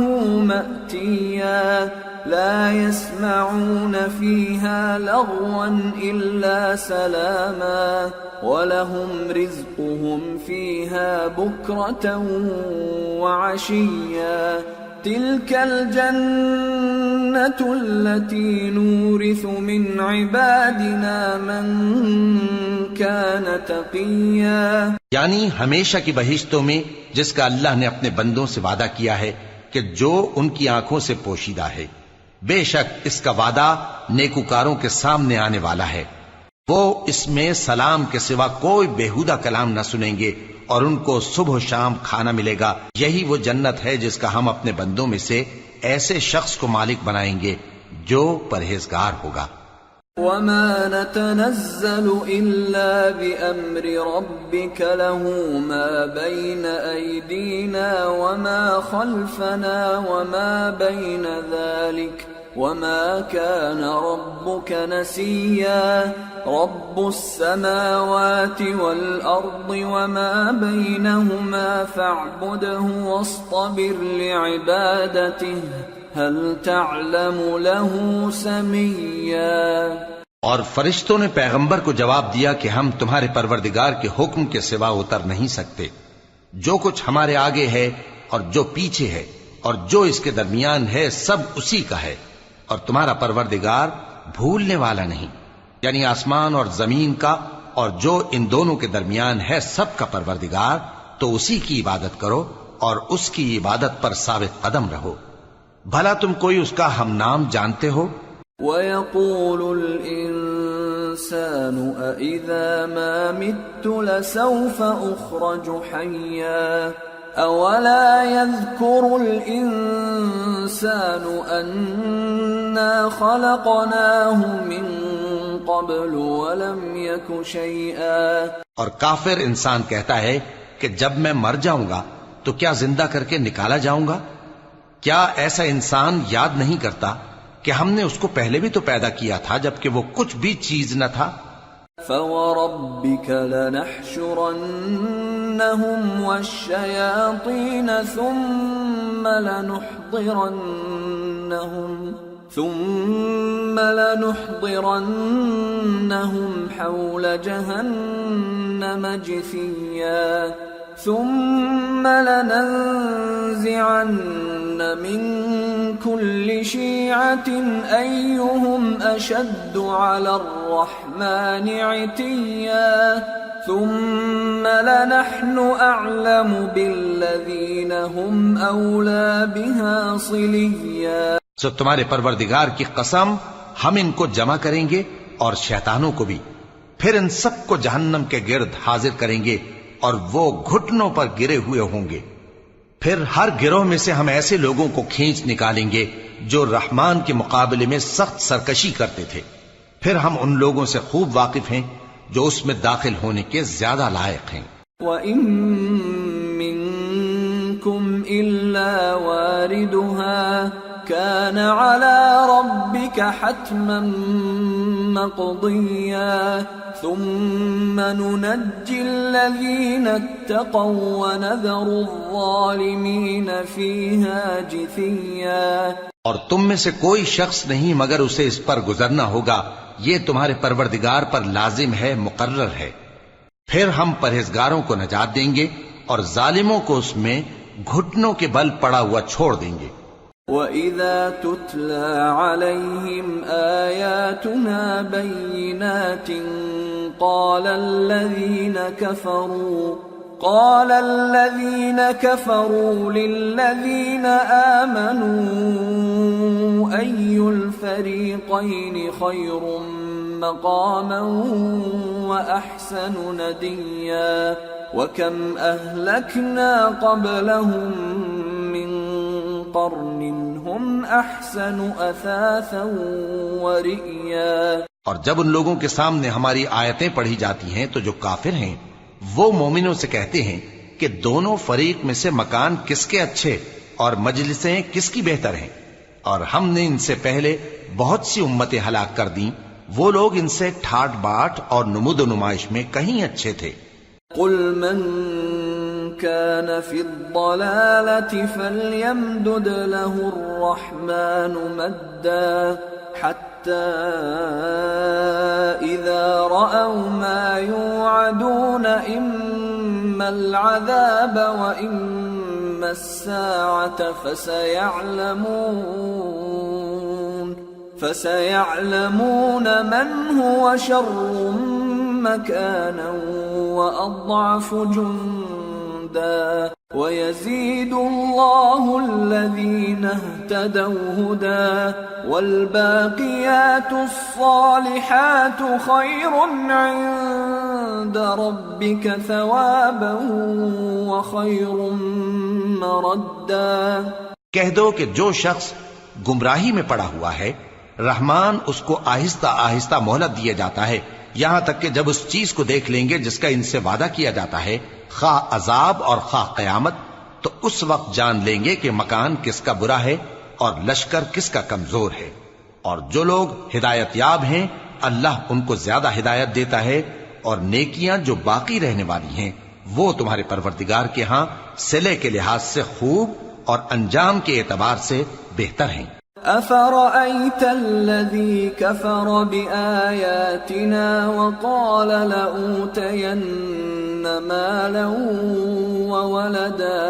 مأتيا لا يسمعون فيها لغوا إلا سلاما ولهم رزقهم فيها بكرة وعشيا تلك الجنة التي نورث من عبادنا من كان تقيا. یعنی ہمیشہ کی بہشتوں میں جس کا اللہ نے اپنے بندوں سے وعدہ کیا ہے کہ جو ان کی آنکھوں سے پوشیدہ ہے، بے شک اس کا وعدہ نیکوکاروں کے سامنے آنے والا ہے. وہ اس میں سلام کے سوا کوئی بیہودہ کلام نہ سنیں گے اور ان کو صبح و شام کھانا ملے گا. یہی وہ جنت ہے جس کا ہم اپنے بندوں میں سے ایسے شخص کو مالک بنائیں گے جو پرہیزگار ہوگا. وما نتنزل إلا بأمر ربك له ما بين أيدينا وما خلفنا وما بين ذلك وما كان ربك نسيا. رب السماوات والأرض وما بينهما فاعبده واصطبر لعبادته هل تعلم له سميا. اور فرشتوں نے پیغمبر کو جواب دیا کہ ہم تمہارے پروردگار کے حکم کے سوا اتر نہیں سکتے. جو کچھ ہمارے آگے ہے اور جو پیچھے ہے اور جو اس کے درمیان ہے سب اسی کا ہے، اور تمہارا پروردگار بھولنے والا نہیں. یعنی آسمان اور زمین کا اور جو ان دونوں کے درمیان ہے سب کا پروردگار، تو اسی کی عبادت کرو اور اس کی عبادت پر ثابت قدم رہو. بھلا تم کوئی اس کا ہم نام جانتے ہو؟ وَيَقُولُ الْإِنسَانُ الإنسان أإذا ما مت لسوف أخرج حيا أولا يذكر الإنسان أنا خلقناه من قبل ولم يك شيئا. اور کافر انسان کہتا ہے کہ جب میں مر جاؤں گا تو کیا زندہ کر کے نکالا جاؤں گا؟ کیا ایسا انسان یاد نہیں کرتا کہ ہم نے اس کو پہلے بھی تو پیدا کیا تھا جبکہ وہ کچھ بھی چیز نہ تھا؟ فَوَرَبِّكَ لَنَحْشُرَنَّهُمْ وَالشَّيَاطِينَ ثُمَّ لَنُحْضِرَنَّهُمْ حَوْلَ جَهَنَّمَ جِثِيًّا ثُمَّ لَنَنزِعَنَّ مِنْ كُلِّ شِيعَةٍ أَيُّهُمْ أَشَدُّ عَلَى الرَّحْمَنِ عِتِيًّا ثُمَّ لَنَحْنُ أَعْلَمُ بِالَّذِينَ هُمْ أَوْلَى بِهَا صِلِيًّا. سو تمہارے پروردگار کی قسم ہم ان کو جمع کریں گے اور شیطانوں کو بھی، پھر ان سب کو جہنم کے گرد حاضر کریں گے اور وہ گھٹنوں پر گرے ہوئے ہوں گے. پھر ہر گروہ میں سے ہم ایسے لوگوں کو کھینچ نکالیں گے جو رحمان کے مقابلے میں سخت سرکشی کرتے تھے. پھر ہم ان لوگوں سے خوب واقف ہیں جو اس میں داخل ہونے کے زیادہ لائق ہیں. وَإِن مِّنكُمْ إِلَّا وَارِدُهَا كَانَ عَلَى رَبِّكَ حَتْمًا مَّقْضِيًّا ثُمَّ نُنَجِّي الَّذِينَ اتَّقَوْا وَنَذَرُ الظَّالِمِينَ فِيهَا جِثِيًّا. اور تم میں سے کوئی شخص نہیں مگر اسے اس پر گزرنا ہوگا، یہ تمہارے پروردگار پر لازم ہے، مقرر ہے. پھر ہم پرہیزگاروں کو نجات دیں گے اور ظالموں کو اس میں گھٹنوں کے بل پڑا ہوا چھوڑ دیں گے. وَإِذَا تُتْلَى عَلَيْهِمْ آيَاتُنَا بَيِّنَاتٍ قَالَ الَّذِينَ كَفَرُوا لِلَّذِينَ آمَنُوا أَيُّ الْفَرِيقَيْنِ خَيْرٌ مَّقَامًا وَأَحْسَنُ نَدِيًّا وَكَمْ أَهْلَكْنَا قَبْلَهُم مِّن قَرْنٍ هُمْ أَحْسَنُ أَثَاثًا وَرِئْيًا. اور جب ان لوگوں کے سامنے ہماری آیتیں پڑھی جاتی ہیں تو جو کافر ہیں وہ مومنوں سے کہتے ہیں کہ دونوں فریق میں سے مکان کس کے اچھے اور مجلسیں کس کی بہتر ہیں، اور ہم نے ان سے پہلے بہت سی امتیں ہلاک کر دیں، وہ لوگ ان سے ٹھاٹ باٹ اور نمود و نمائش میں کہیں اچھے تھے. قُلْ مَنْ كَانَ فِي الضَّلَالَةِ فَلْيَمْدُدْ لَهُ الرَّحْمَنُ مَدًّا حَتَّى إِذَا رَأَوْا مَا يُوعَدُونَ إِمَّا الْعَذَابَ وَإِمَّا السَّاعَةَ فَسَيَعْلَمُونَ مَنْ هُوَ شَرٌّ مَكَانًا وَأَضْعَفُ جُنْدًا وَيَزِيدُ اللَّهُ الَّذِينَ اهْتَدَوْا هُدًى وَالْبَاقِيَاتُ الصَّالِحَاتُ خَيْرٌ عِندَ رَبِّكَ ثَوَابًا وَخَيْرٌ مَّرَدًّا. کہہ دو کہ جو شخص گمراہی میں پڑا ہوا ہے رحمان اس کو آہستہ آہستہ مہلت دیا جاتا ہے، یہاں تک کہ جب اس چیز کو دیکھ لیں گے جس کا ان سے وعدہ کیا جاتا ہے، خواہ عذاب اور خواہ قیامت، تو اس وقت جان لیں گے کہ مکان کس کا برا ہے اور لشکر کس کا کمزور ہے. اور جو لوگ ہدایت یاب ہیں اللہ ان کو زیادہ ہدایت دیتا ہے، اور نیکیاں جو باقی رہنے والی ہیں وہ تمہارے پروردگار کے ہاں صلے کے لحاظ سے خوب اور انجام کے اعتبار سے بہتر ہیں. أَفَرَأَيْتَ الَّذِي كَفَرَ بِآيَاتِنَا وَقَالَ لَأُوتَيَنَّ مَالًا وَوَلَدًا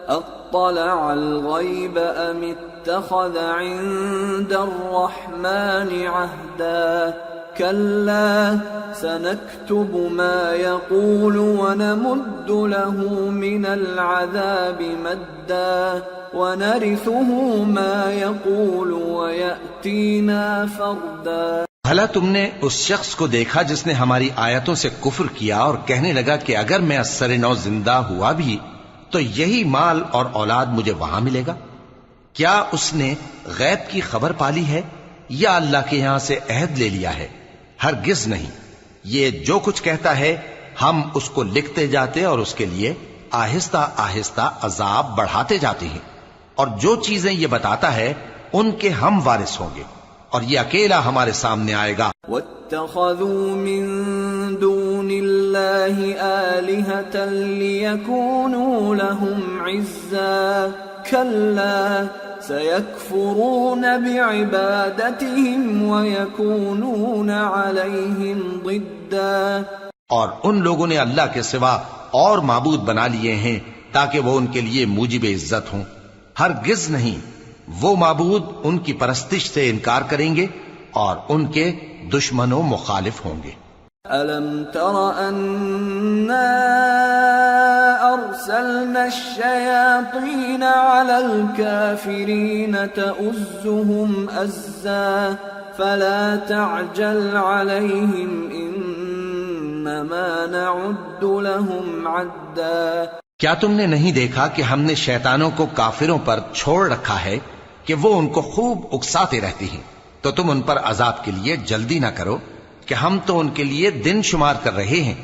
أَطَّلَعَ الْغَيْبَ أَمِ اتَّخَذَ عِندَ الرَّحْمَنِ عَهْدًا كَلَّا سَنَكْتُبُ مَا يَقُولُ وَنَمُدُّ لَهُ مِنَ الْعَذَابِ مَدًّا وَنَرِثُهُ مَا يَقُولُ وَيَأْتِينَا فَرْدًا. بھلا تم نے اس شخص کو دیکھا جس نے ہماری آیتوں سے کفر کیا اور کہنے لگا کہ اگر میں اثر نو زندہ ہوا بھی تو یہی مال اور اولاد مجھے وہاں ملے گا؟ کیا اس نے غیب کی خبر پالی ہے یا اللہ کے یہاں سے عہد لے لیا ہے؟ ہرگز نہیں، یہ جو کچھ کہتا ہے ہم اس کو لکھتے جاتے اور اس کے لیے آہستہ آہستہ عذاب بڑھاتے جاتے ہیں، اور جو چیزیں یہ بتاتا ہے ان کے ہم وارث ہوں گے، اور یہ اکیلا ہمارے سامنے آئے گا۔ واتخذوا من دون الله آلهة ليكونوا لهم عزا كلا سيكفرون بعبادتهم ويكونون عليهم ضدا۔ اور ان لوگوں نے اللہ کے سوا اور معبود بنا لیے ہیں تاکہ وہ ان کے لیے موجب عزت ہوں، ہرگز نہیں، وہ معبود ان کی پرستش سے انکار کریں گے اور ان کے دشمن و مخالف ہوں گے۔ أَلَمْ تَرَ أَنَّا أَرْسَلْنَا الشَّيَاطِينَ عَلَى الْكَافِرِينَ تَؤُزُّهُمْ أَزًّا فَلَا تَعْجَلْ عَلَيْهِمْ إِنَّمَا نَعُدُّ لَهُمْ عَدًّا۔ کیا تم نے نہیں دیکھا کہ ہم نے شیطانوں کو کافروں پر چھوڑ رکھا ہے کہ وہ ان کو خوب اکساتے رہتی ہیں، تو تم ان پر عذاب کے لیے جلدی نہ کرو کہ ہم تو ان کے لیے دن شمار کر رہے ہیں۔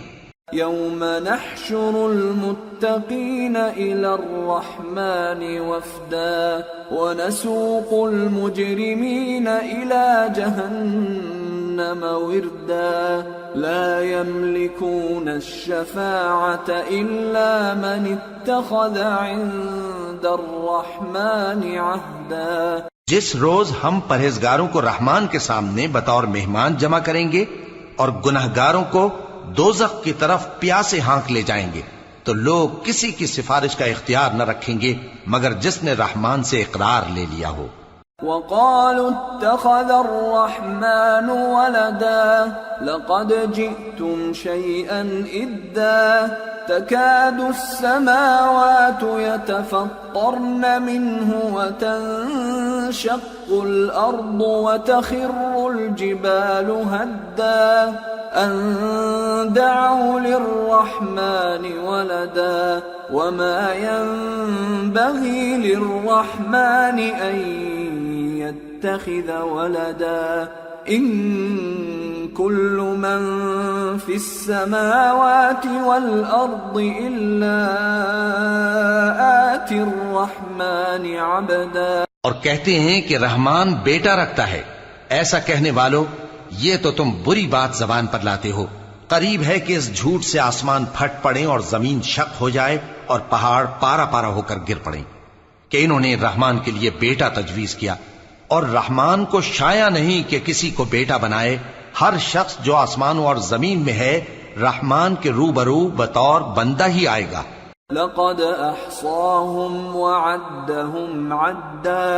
يوم نحشر المتقين إلى الرحمن وفدا ونسوق المجرمين إلى جهنم وردا لا يملكون الشفاعة إلا من اتخذ عند الرحمن عهدا۔ جس روز ہم پرہیزگاروں کو رحمان کے سامنے بطور مہمان جمع کریں گے اور گناہگاروں کو دوزخ کی طرف پیاسے ہانک لے جائیں گے، تو لوگ کسی کی سفارش کا اختیار نہ رکھیں گے مگر جس نے رحمان سے اقرار لے لیا ہو۔ وقالوا اتخذ الرحمن ولدا لقد جئتم شيئا إدا تكاد السماوات يتفطرن منه وتنشق الأرض وتخر الجبال هدا أن دعوا للرحمن ولدا وما ينبغي للرحمن أن يتخذ ولدا إن كل من في السماوات والأرض إلا آتي الرحمن عبدا۔ اور کہتے ہیں کہ رحمان بیٹا رکھتا ہے، ایسا کہنے والوں یہ تو تم بری بات زبان پر لاتے ہو۔ قریب ہے کہ اس جھوٹ سے آسمان پھٹ پڑے اور زمین شق ہو جائے اور پہاڑ پارا پارا ہو کر گر پڑیں کہ انہوں نے رحمان کے لیے بیٹا تجویز کیا، اور رحمان کو شایع نہیں کہ کسی کو بیٹا بنائے۔ ہر شخص جو آسمانوں اور زمین میں ہے رحمان کے روبرو بطور بندہ ہی آئے گا۔ لقد احصاهم وعدهم عدا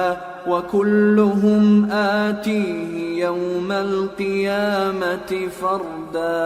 وكلهم آتيه يوم القيامة فردا۔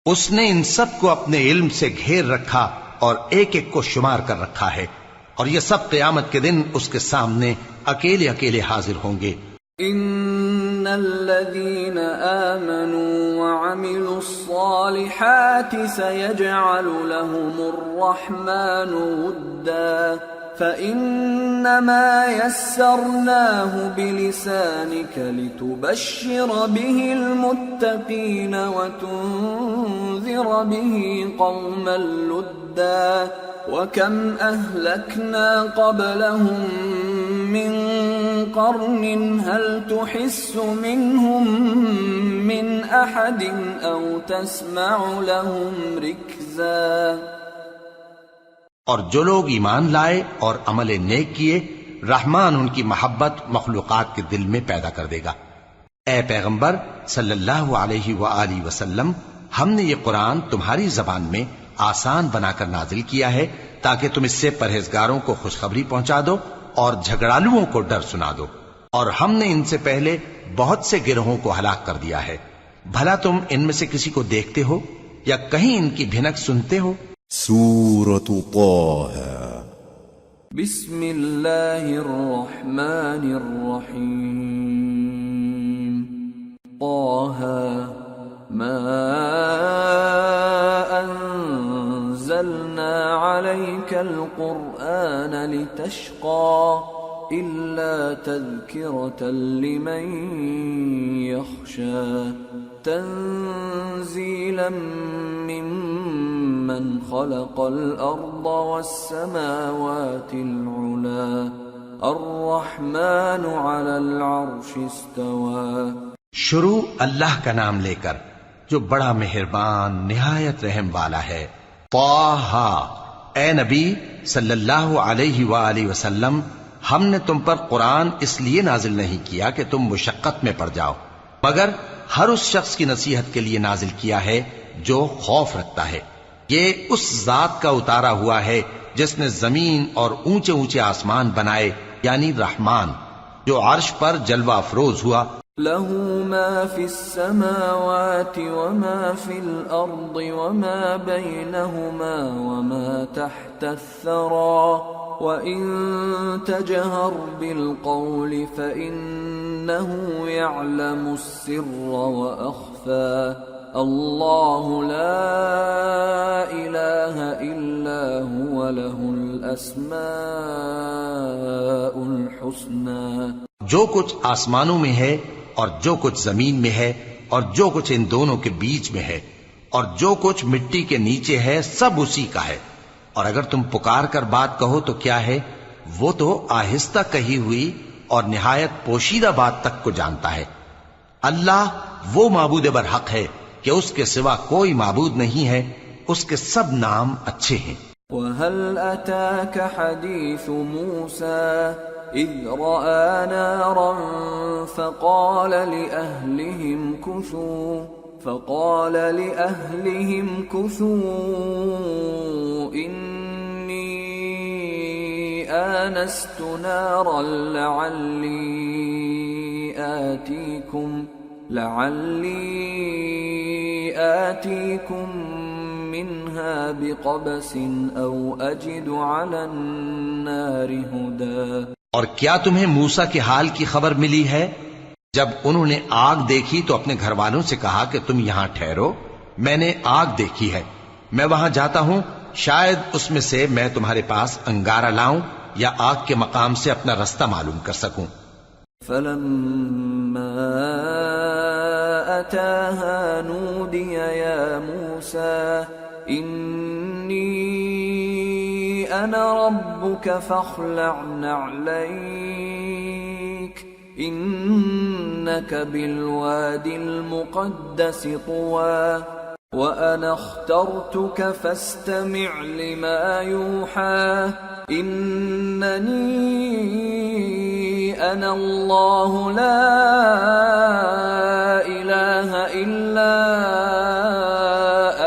اس نے ان سب کو اپنے علم سے گھیر رکھا اور ایک ایک کو شمار کر رکھا ہے، اور یہ سب قیامت کے دن اس کے سامنے اکیلے اکیلے حاضر ہوں گے۔ ان الذين آمنوا وعملوا الصالحات سيجعل لهم الرحمن ودا فإنما يسرناه بلسانك لتبشر به المتقين وتنذر به قوما لدا وكم أهلكنا قبلهم من قرن هل تحس منهم من أحد أو تسمع لهم ركزا۔ اور جو لوگ ایمان لائے اور عمل نیک کیے رحمان ان کی محبت مخلوقات کے دل میں پیدا کر دے گا۔ اے پیغمبر صلی اللہ علیہ وآلہ وسلم، ہم نے یہ قرآن تمہاری زبان میں آسان بنا کر نازل کیا ہے تاکہ تم اس سے پرہیزگاروں کو خوشخبری پہنچا دو اور جھگڑالوؤں کو ڈر سنا دو، اور ہم نے ان سے پہلے بہت سے گروہوں کو ہلاک کر دیا ہے۔ بھلا تم ان میں سے کسی کو دیکھتے ہو یا کہیں ان کی بھنک سنتے ہو؟ سورة طه بسم اللہ الرحمن الرحیم طه القرآن لتشقى إلا تذكرة لمن يخشى تنزيلا ممن خلق الأرض والسماوات العلى الرحمن على العرش استوى۔ شروع اللہ کا نام لے کر جو بڑا مہربان نہایت رحم والا ہے۔ طٰہٰ، اے نبی صلی اللہ علیہ وآلہ وسلم، ہم نے تم پر قرآن اس لیے نازل نہیں کیا کہ تم مشقت میں پڑ جاؤ، مگر ہر اس شخص کی نصیحت کے لیے نازل کیا ہے جو خوف رکھتا ہے۔ یہ اس ذات کا اتارا ہوا ہے جس نے زمین اور اونچے اونچے آسمان بنائے، یعنی رحمان، جو عرش پر جلوہ افروز ہوا۔ له ما في السماوات وما في الأرض وما بينهما وما تحت الثرى وإن تجهر بالقول فإنه يعلم السر وأخفى الله لا إله إلا هو له الأسماء الحسنى۔ جو کچھ آسمانوں میں ہے اور جو کچھ زمین میں ہے اور جو کچھ ان دونوں کے بیچ میں ہے اور جو کچھ مٹی کے نیچے ہے، سب اسی کا ہے۔ اور اگر تم پکار کر بات کہو تو کیا ہے، وہ تو آہستہ کہی ہوئی اور نہایت پوشیدہ بات تک کو جانتا ہے۔ اللہ وہ معبود برحق ہے کہ اس کے سوا کوئی معبود نہیں ہے، اس کے سب نام اچھے ہیں۔ وَهَلْ أَتَاكَ حَدِيثُ مُوسَى إِذْ رَأَى نَارًا فَقَالَ لِأَهْلِهِمْ كُثُوا إِنِّي آنَسْتُ نَارًا لَعَلِّي آتِيكُمْ منها بقبس او اجد على النار هدى۔ اور کیا تمہیں موسیٰ کے حال کی خبر ملی ہے؟ جب انہوں نے آگ دیکھی تو اپنے گھر والوں سے کہا کہ تم یہاں ٹھہرو، میں نے آگ دیکھی ہے، میں وہاں جاتا ہوں، شاید اس میں سے میں تمہارے پاس انگارہ لاؤں یا آگ کے مقام سے اپنا رستہ معلوم کر سکوں۔ فلما أتاها نودي يا موسى إني أنا ربك فاخلع نعليك إنك بالواد المقدس طوى وأنا اخترتك فاستمع لما يوحى إنني أنا الله لا إله إلا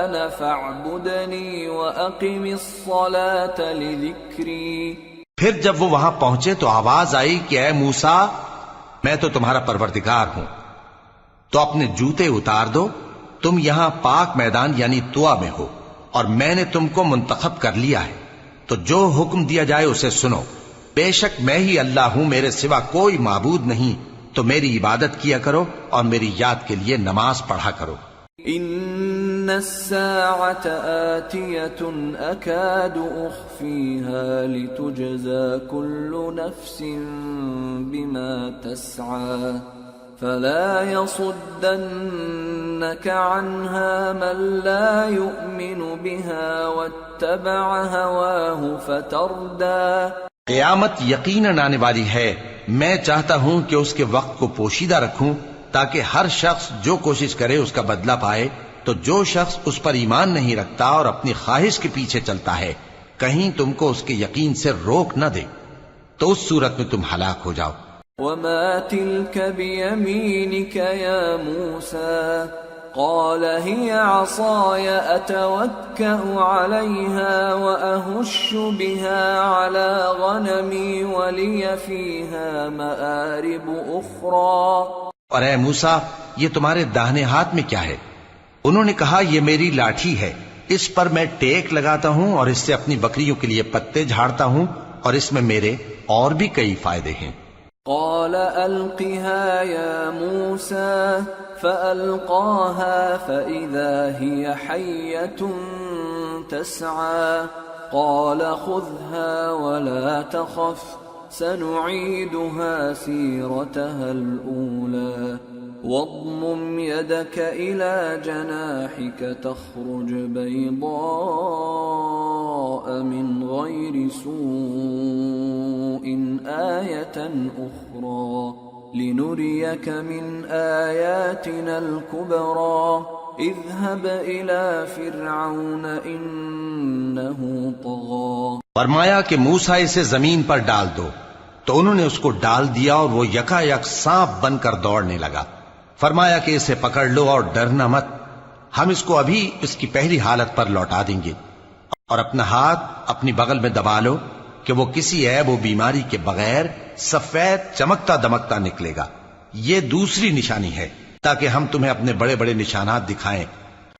أنا فاعبدني وأقم الصلاة لذكري۔ پھر جب وہ وہاں پہنچے تو آواز آئی کہ اے موسیٰ، میں تو تمہارا پروردگار ہوں، تو اپنے جوتے اتار دو، تم یہاں پاک میدان یعنی طوا میں ہو اور میں نے تم کو منتخب کر لیا ہے، تو جو حکم دیا جائے اسے سنو، بے شک میں ہی اللہ ہوں، میرے سوا کوئی معبود نہیں، تو میری عبادت کیا کرو اور میری یاد کے لیے نماز پڑھا کرو۔ ان الساعة آتية اكاد اخفيها لتجزى كل نفس بما تسعى فلا يصدنك عنها من لا يؤمن بها واتبع هواه فتردى۔ قیامت یقیناً آنے والی ہے، میں چاہتا ہوں کہ اس کے وقت کو پوشیدہ رکھوں تاکہ ہر شخص جو کوشش کرے اس کا بدلہ پائے، تو جو شخص اس پر ایمان نہیں رکھتا اور اپنی خواہش کے پیچھے چلتا ہے کہیں تم کو اس کے یقین سے روک نہ دے تو اس صورت میں تم ہلاک ہو جاؤ۔ وما تلك بيمينك يا موسى قال هي عصاي أتوكأ عليها وأهش بها على غنمي ولي فيها مآرب أخرى۔ اور اے موسیٰ، یہ تمہارے داہنے ہاتھ میں کیا ہے؟ انہوں نے کہا یہ میری لاٹھی ہے، اس پر میں ٹیک لگاتا ہوں اور اس سے اپنی بکریوں کے لیے پتے جھاڑتا ہوں اور اس میں میرے اور بھی کئی فائدے ہیں۔ قال ألقها يا موسى فألقاها فإذا هي حية تسعى قال خذها ولا تخف سنعيدها سيرتها الأولى واضمم يدك إلى جناحك تخرج بيضاء من غير سوء آية أخرى لنريك من آياتنا الكبرى اذهب إلى فرعون إنه طغى. فرمایا کہ موسیٰ اسے زمین پر ڈال دو، تو انہوں نے اس کو ڈال دیا اور وہ یکا یک سانپ بن کر دوڑنے لگا. فرمایا کہ اسے پکڑ لو اور ڈرنا مت، ہم اس کو ابھی اس کی پہلی حالت پر لوٹا دیں گے، اور اپنا ہاتھ اپنی بغل میں دبا لو کہ وہ کسی عیب و بیماری کے بغیر سفید چمکتا دمکتا نکلے گا. یہ دوسری نشانی ہے تاکہ ہم تمہیں اپنے بڑے بڑے نشانات دکھائیں.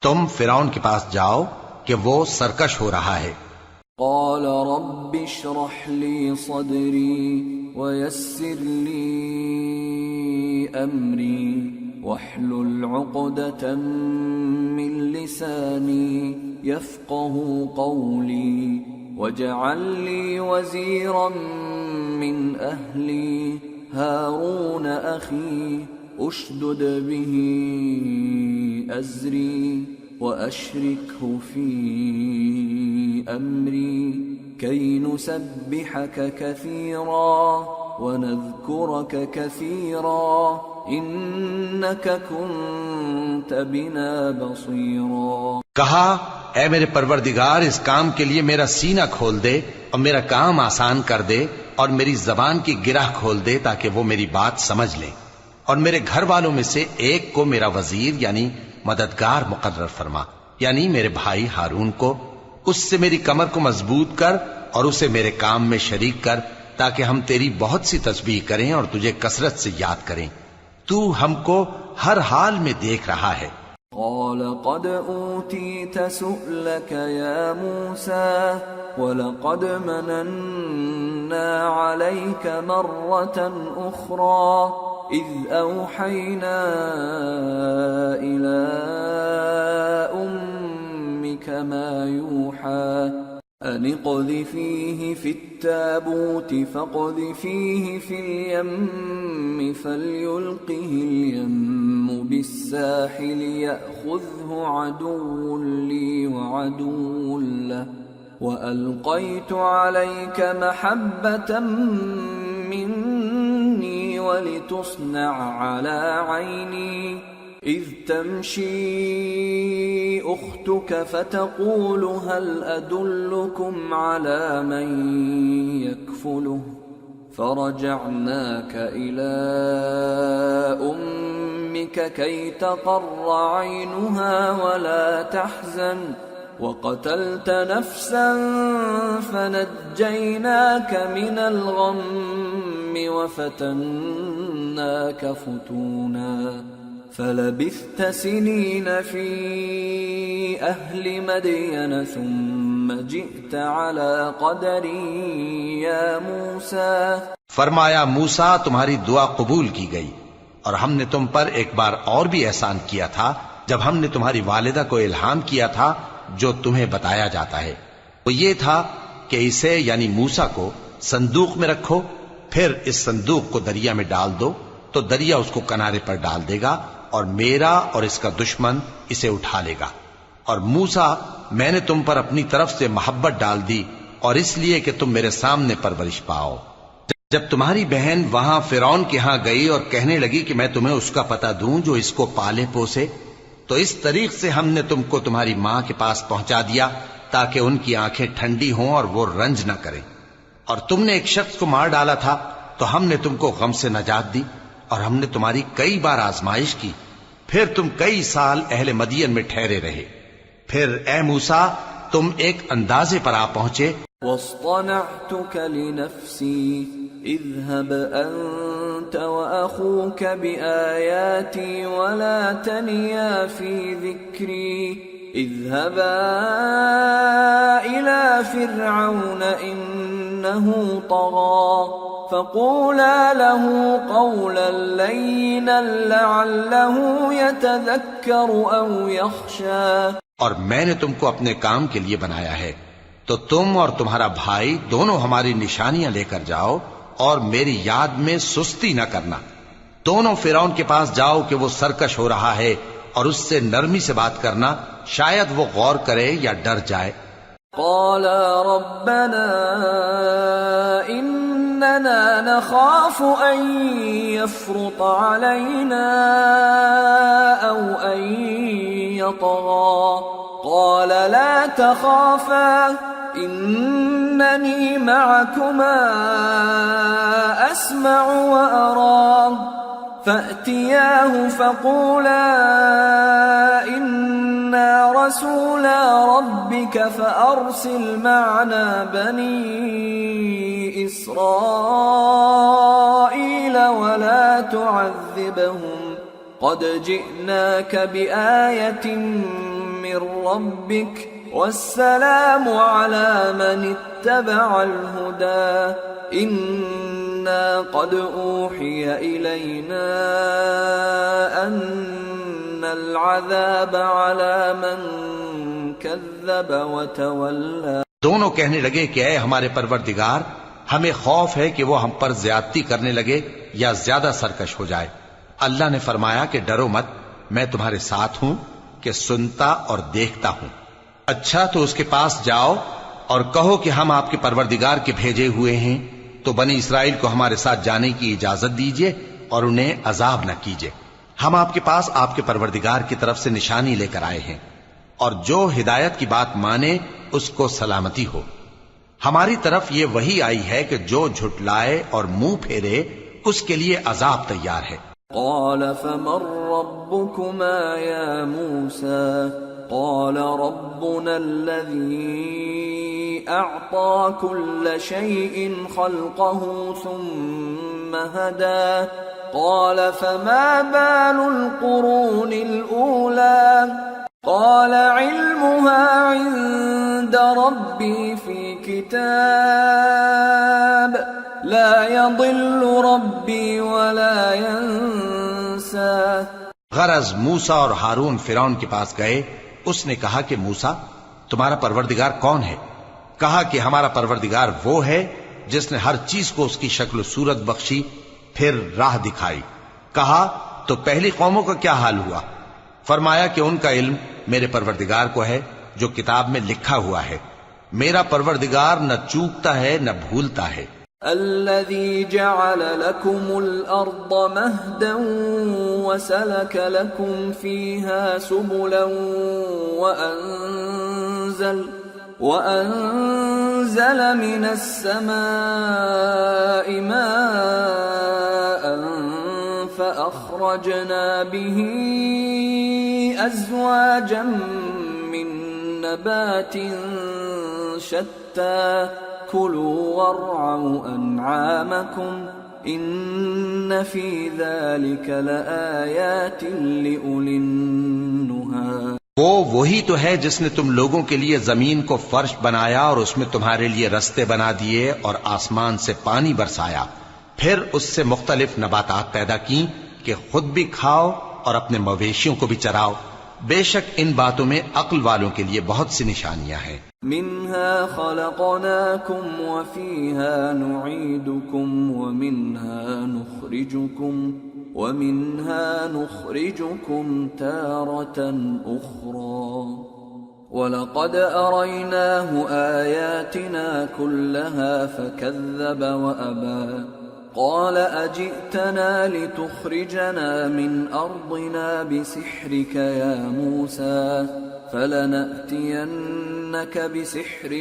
تم فرعون کے پاس جاؤ کہ وہ سرکش ہو رہا ہے. قال رب اشرح لي صدري ويسر لي أمري واحلل عقدة من لساني يفقه قولي واجعل لي وزيرا من أهلي هارون أخي اشدد به أزري وأشركه في أمري كي نسبحك كثيرا ونذكرك كثيرا إنك كنت بنا بصيرا. کہا اے میرے پروردگار اس کام کے لیے میرا سینہ کھول دے اور میرا کام آسان کر دے اور میری زبان کی گرہ کھول دے تاکہ وہ میری بات سمجھ لیں، اور میرے گھر والوں میں سے ایک کو میرا وزیر یعنی مددگار مقرر فرما، یعنی میرے بھائی ہارون کو. اس سے میری کمر کو مضبوط کر اور اسے میرے کام میں شریک کر تاکہ ہم تیری بہت سی تسبیح کریں اور تجھے کثرت سے یاد کریں. تو ہم کو ہر حال میں دیکھ رہا ہے. قال قد أوتيت سؤلك يا موسى ولقد مننا عليك مرة أخرى إذ أوحينا إلى أمك ما يوحى أن اقذفيه في التابوت فاقذفيه في اليم فليلقه اليم بالساحل يأخذه عدو لي وعدو له وألقيت عليك محبة مني ولتصنع على عيني إذ تمشي أختك فتقول هل أدلكم على من يكفله فرجعناك إلى أمك كي تقر عينها ولا تحزن وقتلت نفسا فنجيناك من الغم وفتناك فتونا فلبثت سنين في أهل مدين ثم جئت على قدر يا موسى. فرمایا موسیٰ تمہاری دعا قبول کی گئی، اور ہم نے تم پر ایک بار اور بھی احسان کیا تھا جب ہم نے تمہاری والدہ کو الہام کیا تھا جو تمہیں بتایا جاتا ہے. وہ یہ تھا کہ اسے یعنی موسیٰ کو صندوق میں رکھو، پھر اس صندوق کو دریا میں ڈال دو تو دریا اس کو کنارے پر ڈال دے گا اور میرا اور اس کا دشمن اسے اٹھا لے گا. اور موسیٰ میں نے تم پر اپنی طرف سے محبت ڈال دی اور اس لیے کہ تم میرے سامنے پرورش پاؤ. جب تمہاری بہن وہاں فرعون کے ہاں گئی اور کہنے لگی کہ میں تمہیں اس کا پتہ دوں جو اس کو پالے پوسے، تو اس طریق سے ہم نے تم کو تمہاری ماں کے پاس پہنچا دیا تاکہ ان کی آنکھیں ٹھنڈی ہوں اور وہ رنج نہ کریں. اور تم نے ایک شخص کو مار ڈالا تھا تو ہم نے تم کو غم سے نجات دی، اور ہم نے تمہاری کئی بار آزمائش کی، پھر تم کئی سال اہل مدین میں ٹھہرے رہے. پھر اے موسیٰ تم ایک اندازے پر آ پہنچے. واصطنعتك لنفسي اذهب أنت وأخوك بآياتي ولا تنيا في ذكري اذهبا إلى فرعون إنه طغى فقولا له قولا لينا لعله يتذكر أو يخشى. اور میں نے تم کو اپنے کام کے لیے بنایا ہے، تو تم اور تمہارا بھائی دونوں ہماری نشانیاں لے کر جاؤ اور میری یاد میں سستی نہ کرنا. دونوں فرعون کے پاس جاؤ کہ وہ سرکش ہو رہا ہے اور اس سے نرمی سے بات کرنا، شاید وہ غور کرے یا ڈر جائے. قالا ربنا اننا نخاف ان يفرط علينا او ان يطغى قال لا تخافا انني معكما اسمع وارى فأتياه فقولا إنا رسولا ربك فأرسل معنا بني إسرائيل ولا تعذبهم قد جئناك بآية من ربك والسلام على من اتبع الهدى إنا قد أوحي إلينا أن العذاب على من كذب وتولى. دونوں کہنے لگے کہ اے ہمارے پروردگار، ہمیں خوف ہے کہ وہ ہم پر زیادتی کرنے لگے یا زیادہ سرکش ہو جائے. اللہ نے فرمایا کہ ڈرو مت، میں تمہارے ساتھ ہوں کہ سنتا اور دیکھتا ہوں. اچھا تو اس کے پاس جاؤ اور کہو کہ ہم آپ کے پروردگار کے بھیجے ہوئے ہیں، تو بنی اسرائیل کو ہمارے ساتھ جانے کی اجازت دیجیے اور انہیں عذاب نہ کیجیے. ہم آپ کے پاس آپ کے پروردگار کی طرف سے نشانی لے کر آئے ہیں، اور جو ہدایت کی بات مانے اس کو سلامتی ہو. ہماری طرف یہ وحی آئی ہے کہ جو جھٹلائے اور منہ پھیرے اس کے لیے عذاب تیار ہے. قال فمن ربكما يا موسى قال ربنا الذي أعطى كل شيء خلقه ثم هدى قال فما بال القرون الأولى قال علمها عند ربي في كتاب لا يضل ربي ولا ينسى. غرض موسیٰ اور ہارون فرعون کے پاس گئے. اس نے کہا کہ موسیٰ تمہارا پروردگار کون ہے؟ کہا کہ ہمارا پروردگار وہ ہے جس نے ہر چیز کو اس کی شکل و صورت بخشی پھر راہ دکھائی. کہا تو پہلی قوموں کا کیا حال ہوا؟ فرمایا کہ ان کا علم میرے پروردگار کو ہے جو کتاب میں لکھا ہوا ہے. میرا پروردگار نہ چوکتا ہے نہ بھولتا ہے. الذي جعل لكم الأرض مهدا وسلك لكم فيها سبلا وأنزل من السماء ماء فأخرجنا به أزواجا من نبات شتى كلوا وارعوا أنعامكم إن في ذلك لآيات لأولي النهى. وہ وہی تو ہے جس نے تم لوگوں کے لیے زمین کو فرش بنایا اور اس میں تمہارے لیے رستے بنا دیے اور آسمان سے پانی برسایا، پھر اس سے مختلف نباتات پیدا کی کہ خود بھی کھاؤ اور اپنے مویشیوں کو بھی چراؤ. بے شک ان باتوں میں عقل والوں کے لیے بہت سی نشانیاں ہیں. منها خلقناكم وفيها نعيدكم ومنها نخرجكم تارة أخرى ولقد أريناه آياتنا كلها فكذب وأبى قال أجئتنا لتخرجنا من أرضنا بسحرك يا موسى فلنأتينك بسحر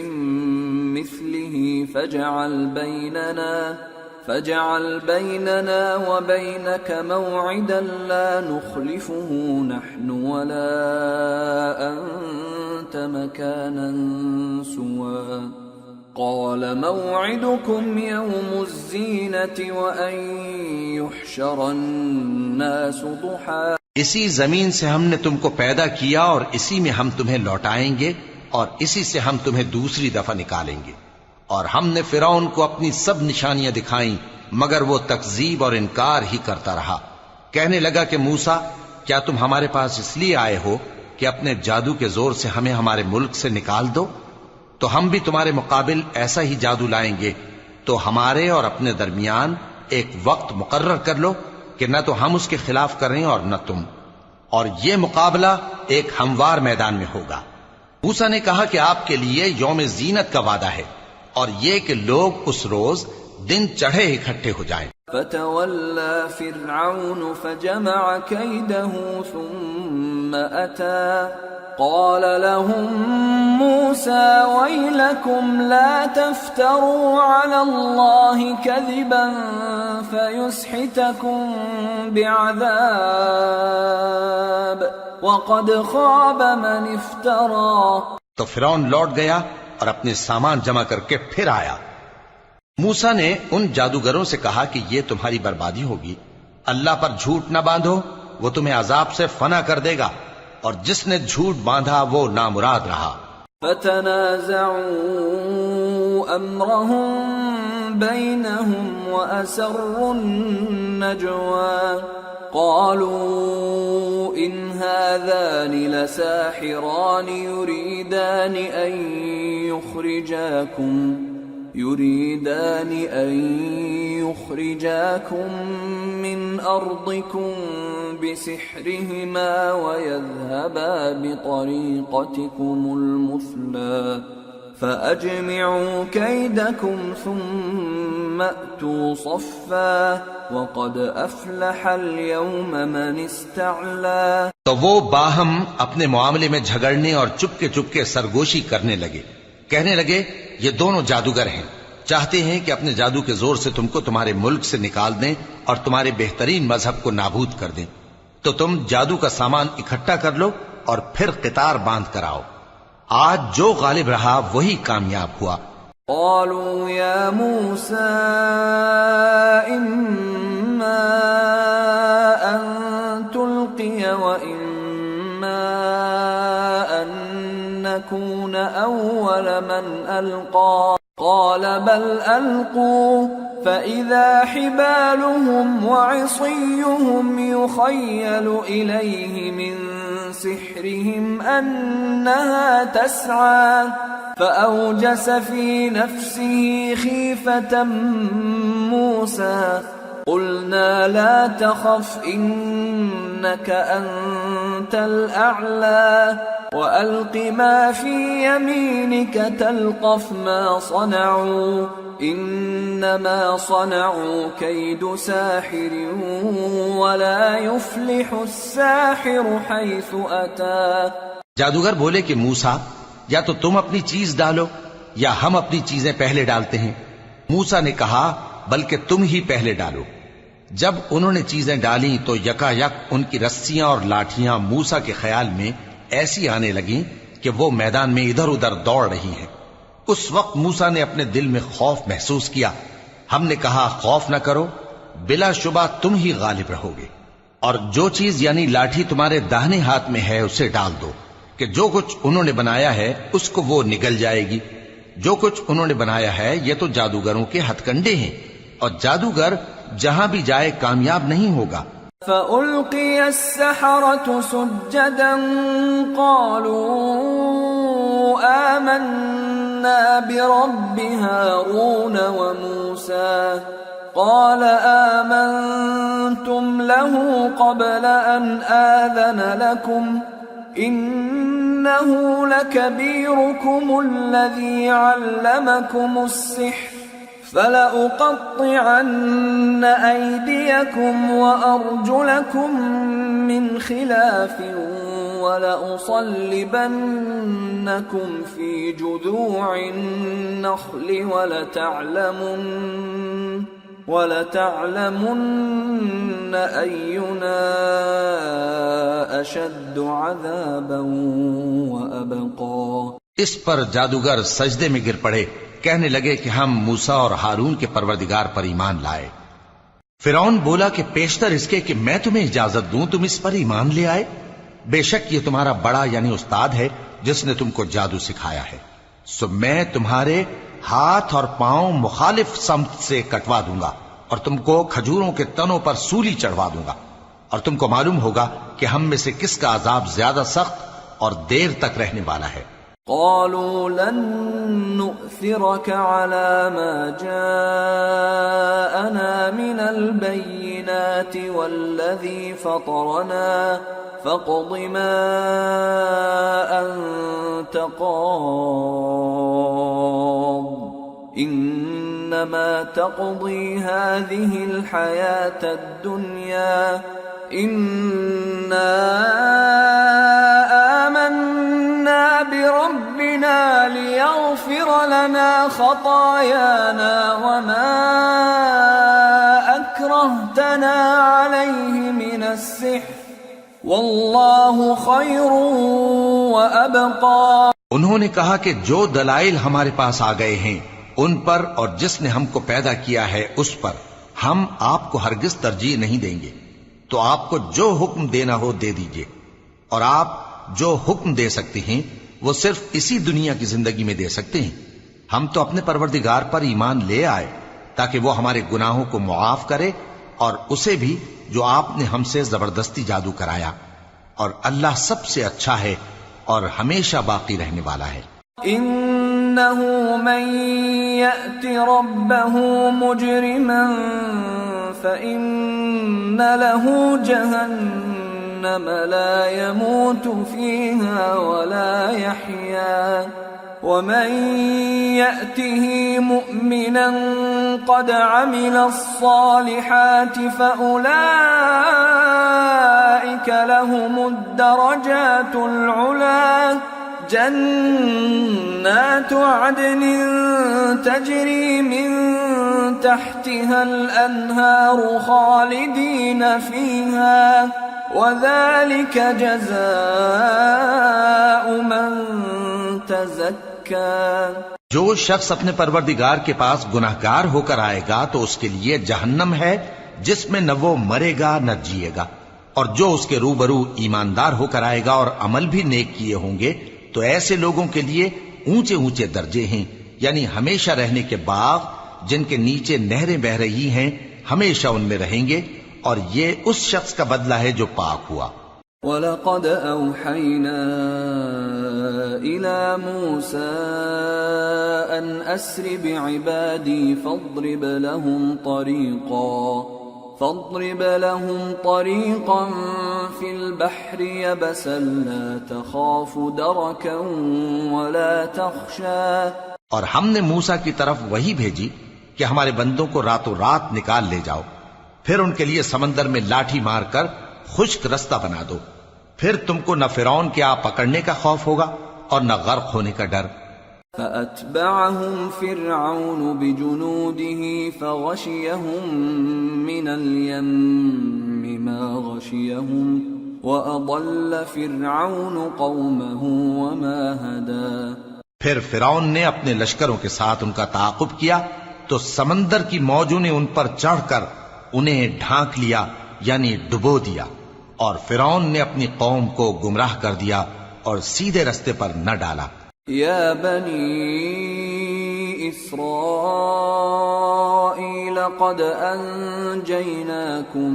مثله فاجعل بيننا وبينك موعدا لا نخلفه نحن ولا أنت مكانا سوى قال موعدكم يوم الزينة وأن يحشر الناس ضحى. اسی زمین سے ہم نے تم کو پیدا کیا اور اسی میں ہم تمہیں لوٹائیں گے اور اسی سے ہم تمہیں دوسری دفعہ نکالیں گے. اور ہم نے فرعون کو اپنی سب نشانیاں دکھائیں مگر وہ تکذیب اور انکار ہی کرتا رہا. کہنے لگا کہ موسیٰ کیا تم ہمارے پاس اس لیے آئے ہو کہ اپنے جادو کے زور سے ہمیں ہمارے ملک سے نکال دو؟ تو ہم بھی تمہارے مقابل ایسا ہی جادو لائیں گے، تو ہمارے اور اپنے درمیان ایک وقت مقرر کر لو کہ نہ تو ہم اس کے خلاف کریں اور نہ تم، اور یہ مقابلہ ایک ہموار میدان میں ہوگا۔ موسیٰ نے کہا کہ آپ کے لیے یوم زینت کا وعدہ ہے، اور یہ کہ لوگ اس روز دن چڑھے اکٹھے ہو جائیں۔ فتولى فرعون فجمع كيده ثم أتى قال لهم موسى ويلكم لا تفتروا على الله كذبا فيسحتكم بعذاب وقد خاب من افترى۔ تو فرعون لوٹ گیا اور اپنے سامان جمع کر کے پھر آیا۔ موسیٰ نے ان جادوگروں سے کہا کہ یہ تمہاری بربادی ہوگی، اللہ پر جھوٹ نہ باندھو، وہ تمہیں عذاب سے فنا کر دے گا، اور جس نے جھوٹ باندھا وہ نامراد رہا۔ فتنازعوا امرهم بينهم واسروا النجوى قالوا ان هذان لساحران يريدان أن يخرجاكم من أرضكم بسحرهما ويذهبا بطريقتكم المثلى فأجمعوا كيدكم ثم أتوا صفا وقد أفلح اليوم من استعلى۔ تو وہ باہم اپنے معاملے میں جھگڑنے اور چپکے سرگوشی کرنے لگے، کہنے لگے یہ دونوں جادوگر ہیں، چاہتے ہیں کہ اپنے جادو کے زور سے تم کو تمہارے ملک سے نکال دیں اور تمہارے بہترین مذہب کو نابود کر دیں، تو تم جادو کا سامان اکٹھا کر لو اور پھر قطار باندھ کر آؤ۔ آج جو غالب رہا وہی کامیاب ہوا۔ قالوا يا موسى إما أن تلقي وإما أن نكون أول من ألقى قال بل ألقوا فإذا حبالهم وعصيهم يخيل إليه من سحرهم أنها تسعى فأوجس في نفسه خيفة موسى قلنا لا تخف إنك أنت الأعلى وألق ما في يمينك تلقف ما صنعوا إنما صنعوا كيد ساحر ولا يفلح الساحر حيث أتى۔ جادوگر بولے کہ موسیٰ یا تو تم اپنی چیز ڈالو یا ہم اپنی چیزیں پہلے ڈالتے ہیں۔ موسیٰ نے کہا بلکہ تم ہی پہلے ڈالو۔ جب انہوں نے چیزیں ڈالیں تو یکا یک ان کی رسیاں اور لاٹھیاں موسیٰ کے خیال میں ایسی آنے لگیں کہ وہ میدان میں ادھر ادھر دوڑ رہی ہیں۔ اس وقت موسیٰ نے اپنے دل میں خوف محسوس کیا۔ ہم نے کہا خوف نہ کرو، بلا شبہ تم ہی غالب رہو گے، اور جو چیز یعنی لاٹھی تمہارے داہنے ہاتھ میں ہے اسے ڈال دو کہ جو کچھ انہوں نے بنایا ہے اس کو وہ نگل جائے گی۔ جو کچھ انہوں نے بنایا ہے یہ تو جادوگروں کے ہتھ کنڈے ہیں، اور جادوگر جہاں بھی جائے کامیاب نہیں ہوگا۔ فألقي السحرة سجدا قالوا آمنا برب هارون وموسى قال آمنتم له قبل أن آذن لكم إنه لكبيركم الذي علمكم السحر فلأقطعن أيديكم وأرجلكم من خلاف ولأصلبنكم في جذوع النخل ولتعلمن أينا أشد عذابا وأبقى۔ اس پر جادوگر سجدے میں گر پڑے، کہنے لگے کہ ہم موسیٰ اور ہارون کے پروردگار پر ایمان لائے۔ فرعون بولا کہ پیشتر اس کے کہ میں تمہیں اجازت دوں تم اس پر ایمان لے آئے، بے شک یہ تمہارا بڑا یعنی استاد ہے جس نے تم کو جادو سکھایا ہے، سو میں تمہارے ہاتھ اور پاؤں مخالف سمت سے کٹوا دوں گا اور تم کو کھجوروں کے تنوں پر سولی چڑھوا دوں گا، اور تم کو معلوم ہوگا کہ ہم میں سے کس کا عذاب زیادہ سخت اور دیر تک رہنے والا ہے۔ قالوا لن نؤثرك على ما جاءنا من البينات والذي فطرنا فاقض ما أنت قاض إنما تقضي هذه الحياة الدنيا إنا آمنا بربنا ليغفر لنا خطايانا وما أكرهتنا عليه من السحر واللہ خیر وابقى۔ انہوں نے کہا کہ جو دلائل ہمارے پاس آ گئے ہیں ان پر اور جس نے ہم کو پیدا کیا ہے اس پر ہم آپ کو ہرگز ترجیح نہیں دیں گے، تو آپ کو جو حکم دینا ہو دے دیجئے، اور آپ جو حکم دے سکتے ہیں وہ صرف اسی دنیا کی زندگی میں دے سکتے ہیں۔ ہم تو اپنے پروردگار پر ایمان لے آئے تاکہ وہ ہمارے گناہوں کو معاف کرے اور اسے بھی جو آپ نے ہم سے زبردستی جادو کرایا، اور اللہ سب سے اچھا ہے اور ہمیشہ باقی رہنے والا ہے۔ انه من يأت ربه مجرما فإن له جهنم لا يموت فيها ولا يحيا ومن يأته مؤمنا قد عمل الصالحات فأولئك لهم الدرجات العلى جنات عدن تجري من تحتها الأنهار خالدين فيها وذلك جزاء من تزكى۔ جو شخص اپنے پروردگار کے پاس گناہگار ہو کر آئے گا تو اس کے لیے جہنم ہے جس میں نہ وہ مرے گا نہ جیے گا، اور جو اس کے روبرو ایماندار ہو کر آئے گا اور عمل بھی نیک کیے ہوں گے تو ایسے لوگوں کے لیے اونچے اونچے درجے ہیں، یعنی ہمیشہ رہنے کے باغ جن کے نیچے نہریں بہ رہی ہیں، ہمیشہ ان میں رہیں گے، اور یہ اس شخص کا بدلہ ہے جو پاک ہوا۔ وَلَقَدْ أَوْحَيْنَا إِلَى مُوسَىٰ أَنْ أَسْرِ بِعِبَادِي فَاضْرِبْ لَهُمْ طَرِيقًا فِي الْبَحْرِ يَبَسًا لَا تَخَافُ دَرَكًا وَلَا تَخْشَىٰ۔ اور ہم نے موسیٰ کی طرف وہی بھیجی کہ ہمارے بندوں کو راتوں رات نکال لے جاؤ، پھر ان کے لیے سمندر میں لاٹھی مار کر خشک رستہ بنا دو، پھر تم کو نہ فرعون کے آ پکڑنے کا خوف ہوگا اور نہ غرق ہونے کا ڈر۔ فَأَتْبَعَهُمْ فِرْعَوْنُ بِجُنُودِهِ فَغَشِيَهُمْ مِنَ الْيَمِّ مَا غَشِيَهُمْ وَأَضَلَّ فِرْعَوْنُ قَوْمَهُ وَمَا هَدَىٰ۔ پھر فرعون نے اپنے لشکروں کے ساتھ ان کا تعاقب کیا تو سمندر کی موجوں نے ان پر چڑھ کر انہیں ڈھانک لیا، یعنی ڈبو دیا، اور فرعون نے اپنی قوم کو گمراہ کر دیا اور سیدھے رستے پر نہ ڈالا۔ یا بنی اسرائیل قد انجیناکم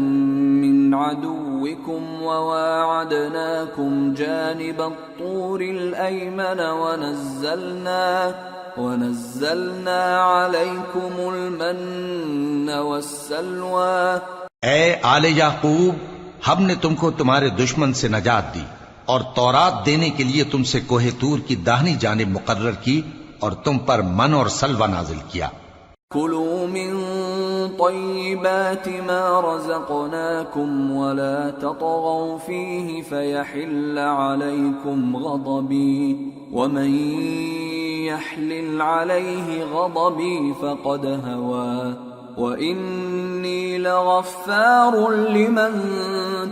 من عدوکم وواعدناکم جانب الطور الایمن ونزلنا علیکم المن والسلوى۔ اے آل یعقوب، ہم نے تم کو تمہارے دشمن سے نجات دی اور تورات دینے کے لیے تم سے کوہ طور کی داہنی جانب مقرر کی اور تم پر من اور سلوہ نازل کیا۔ کلوا من طیبات ما رزقناکم ولا تطغوا فیہ فیحل علیکم غضبی ومن یحلل علیہ غضبی فقد هوى وَإِنِّي لَغَفَّارٌ لِمَن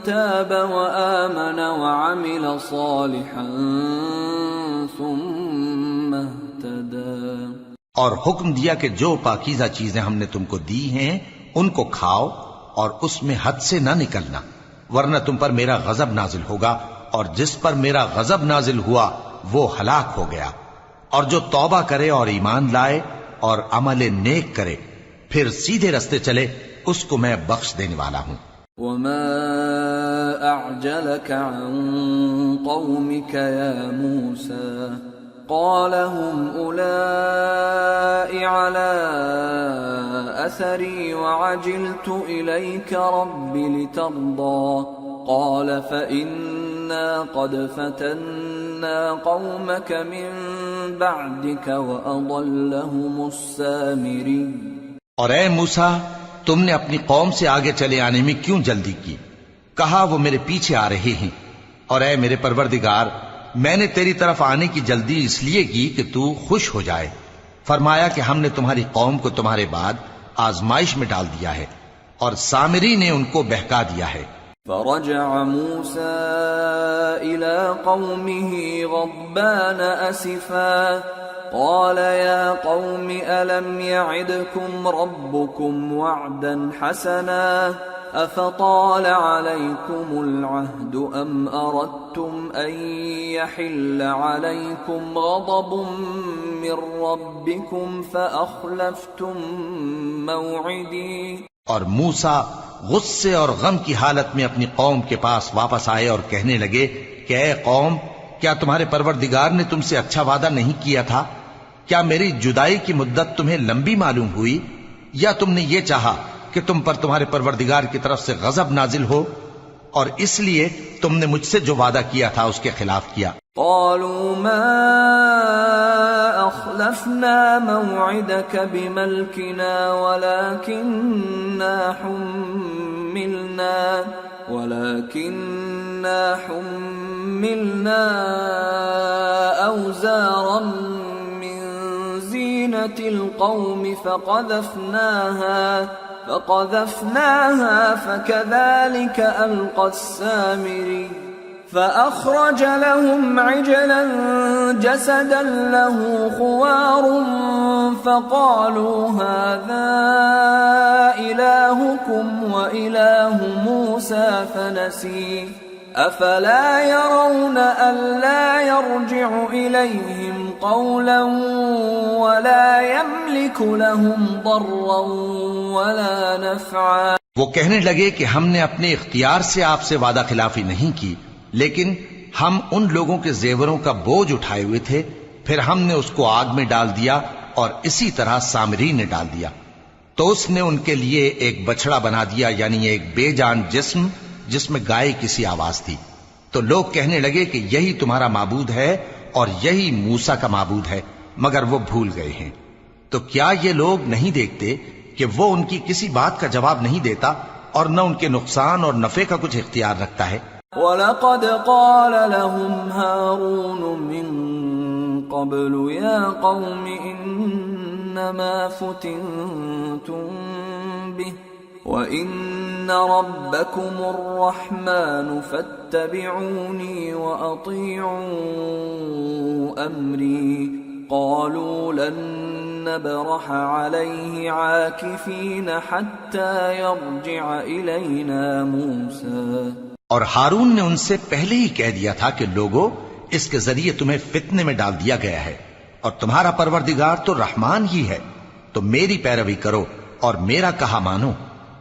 تَابَ وَآمَنَ وَعَمِلَ صَالِحًا ثُمَّ اهْتَدَىٰ۔ اور حکم دیا کہ جو پاکیزہ چیزیں ہم نے تم کو دی ہیں ان کو کھاؤ اور اس میں حد سے نہ نکلنا، ورنہ تم پر میرا غضب نازل ہوگا، اور جس پر میرا غضب نازل ہوا وہ ہلاک ہو گیا۔ اور جو توبہ کرے اور ایمان لائے اور عمل نیک کرے پھر سیدھے رستے چلے اس کو میں بخش دینے والا ہوں۔ وما أعجلك عن قومك يا موسى قال هم أولئك على أثري وعجلت إليك رب لترضى قال فإنا قد فتنا قومك من بعدك وأضلهم السامري۔ اور اے موسیٰ، تم نے اپنی قوم سے آگے چلے آنے میں کیوں جلدی کی؟ کہا وہ میرے پیچھے آ رہے ہیں۔ اور اے میرے پروردگار، میں نے تیری طرف آنے کی جلدی اس لیے کی کہ تو خوش ہو جائے۔ فرمایا کہ ہم نے تمہاری قوم کو تمہارے بعد آزمائش میں ڈال دیا ہے، اور سامری نے ان کو بہکا دیا ہے۔ فرجع موسى إلى قومه غضبان أسفا قال يا قوم ألم يعدكم ربكم وعدا حسنا أفطال عليكم العهد أم أردتم أن يحل عليكم غضب من ربكم فأخلفتم موعدي۔ اور موسیٰ غصے اور غم کی حالت میں اپنی قوم کے پاس واپس آئے اور کہنے لگے کہ اے قوم، کیا تمہارے پروردگار نے تم سے اچھا وعدہ نہیں کیا تھا؟ کیا میری جدائی کی مدت تمہیں لمبی معلوم ہوئی، یا تم نے یہ چاہا کہ تم پر تمہارے پروردگار کی طرف سے غضب نازل ہو، اور اس لیے تم نے مجھ سے جو وعدہ کیا تھا اس کے خلاف کیا؟ قالوا ما أخلفنا موعدك بملكنا ولكننا حملنا أوزارا من زينة القوم فقذفناها فكذلك ألقى السامري فأخرج لهم عجلا جسدا له خوار فقالوا هذا إلهكم وإله موسى فنسي أفلا يرون ألا يرجع إليهم قولا ولا يملك لهم ضرا ولا نفعا۔ وہ کہنے لگے کہ ہم نے اپنے اختیار سے آپ سے وعدہ خلافی نہیں کی، لیکن ہم ان لوگوں کے زیوروں کا بوجھ اٹھائے ہوئے تھے، پھر ہم نے اس کو آگ میں ڈال دیا، اور اسی طرح سامری نے ڈال دیا۔ تو اس نے ان کے لیے ایک بچڑا بنا دیا، یعنی ایک بے جان جسم جس میں گائے کی سی آواز تھی۔ تو لوگ کہنے لگے کہ یہی تمہارا معبود ہے اور یہی موسیٰ کا معبود ہے، مگر وہ بھول گئے ہیں۔ تو کیا یہ لوگ نہیں دیکھتے کہ وہ ان کی کسی بات کا جواب نہیں دیتا، اور نہ ان کے نقصان اور نفع کا کچھ اختیار رکھتا ہے؟ وَلَقَدْ قَالَ لَهُمْ هَارُونُ مِن قَبْلُ يَا قَوْمِ إِنَّمَا فُتِنْتُمْ بِهِ وَإِنَّ رَبَّكُمُ الرَّحْمَنُ فَاتَّبِعُونِي وَأَطِيعُوا أَمْرِي قَالُوا لَن نَّبْرَحَ عَلَيْهِ عَاكِفِينَ حَتَّى يَرْجِعَ إِلَيْنَا مُوسَىٰ۔ اور ہارون نے ان سے پہلے ہی کہہ دیا تھا کہ لوگو، اس کے ذریعے تمہیں فتنے میں ڈال دیا گیا ہے، اور تمہارا پروردگار تو رحمان ہی ہے، تو میری پیروی کرو اور میرا کہا مانو۔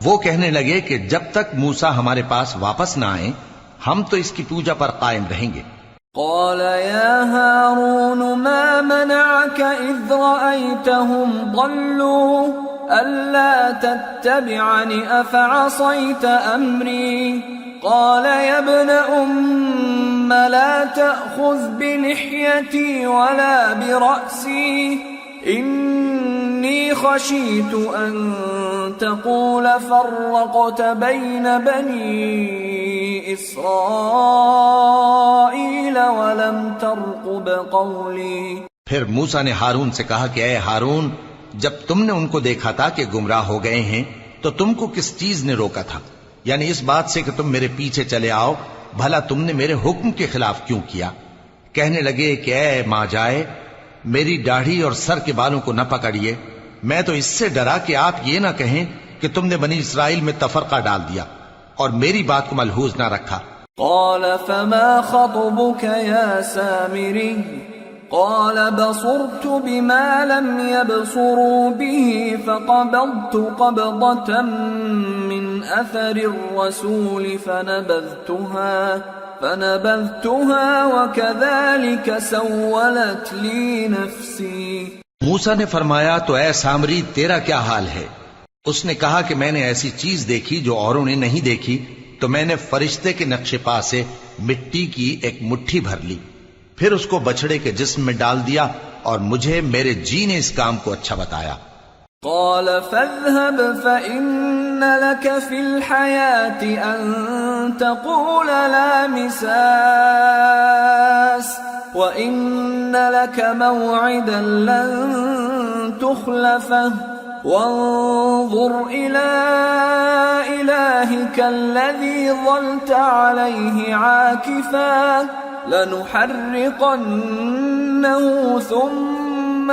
وہ کہنے لگے کہ جب تک موسیٰ ہمارے پاس واپس نہ آئیں، ہم تو اس کی پوجا پر قائم رہیں گے۔ قال يا هارون ما منعك إذ رأيتهم ضلوا ألا تتبعني أفعصيت أمري قال يا ابن أم لا تأخذ بلحيتي ولا برأسي إني خشيت أن تقول فرقت بين بني إسرائيل ولم ترقب قولي۔ پھر موسیٰ نے ہارون سے کہا کہ اے ہارون، جب تم نے ان کو دیکھا تھا کہ گمراہ ہو گئے ہیں تو تم کو کس چیز نے روکا تھا؟ یعنی اس بات سے کہ تم میرے پیچھے چلے آؤ، بھلا تم نے میرے حکم کے خلاف کیوں کیا؟ کہنے لگے کہ اے ماں جائے، میری داڑھی اور سر کے بالوں کو نہ پکڑیے، میں تو اس سے ڈرا کہ آپ یہ نہ کہیں کہ تم نے بنی اسرائیل میں تفرقہ ڈال دیا اور میری بات کو ملحوظ نہ رکھا۔ قال فما خطبك يا سامري قال بصرت بما لم يبصروا به فقبضت قبضة من أثر الرسول فنبذتها وكذلك سولت لي نفسي. موسیٰ نے فرمایا تو اے سامری تیرا کیا حال ہے؟ اس نے کہا کہ میں نے ایسی چیز دیکھی جو اوروں نے نہیں دیکھی، تو میں نے فرشتے کے نقش پا سے مٹی کی ایک مٹھی بھر لی، پھر اس کو بچڑے کے جسم میں ڈال دیا، اور مجھے میرے جی نے اس کام کو اچھا بتایا. قال فاذهب فإن لك في الحياة أن تقول لا مساس وإن لك موعدا لن تخلفه وانظر إلى إلهك الذي ظلت عليه عاكفا لنحرقنه ثم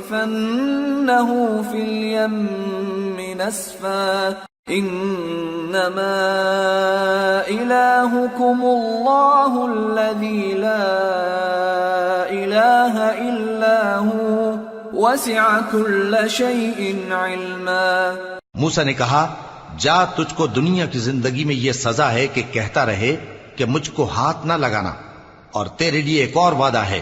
لننسفنه في اليم نسفا إنما إلهكم الله الذي لا إله إلا هو وسع كل شيء علما. موسیٰ نے کہا جا، تجھ کو دنیا کی زندگی میں یہ سزا ہے کہ کہتا رہے کہ مجھ کو ہاتھ نہ لگانا، اور تیرے لیے ایک اور وعدہ ہے،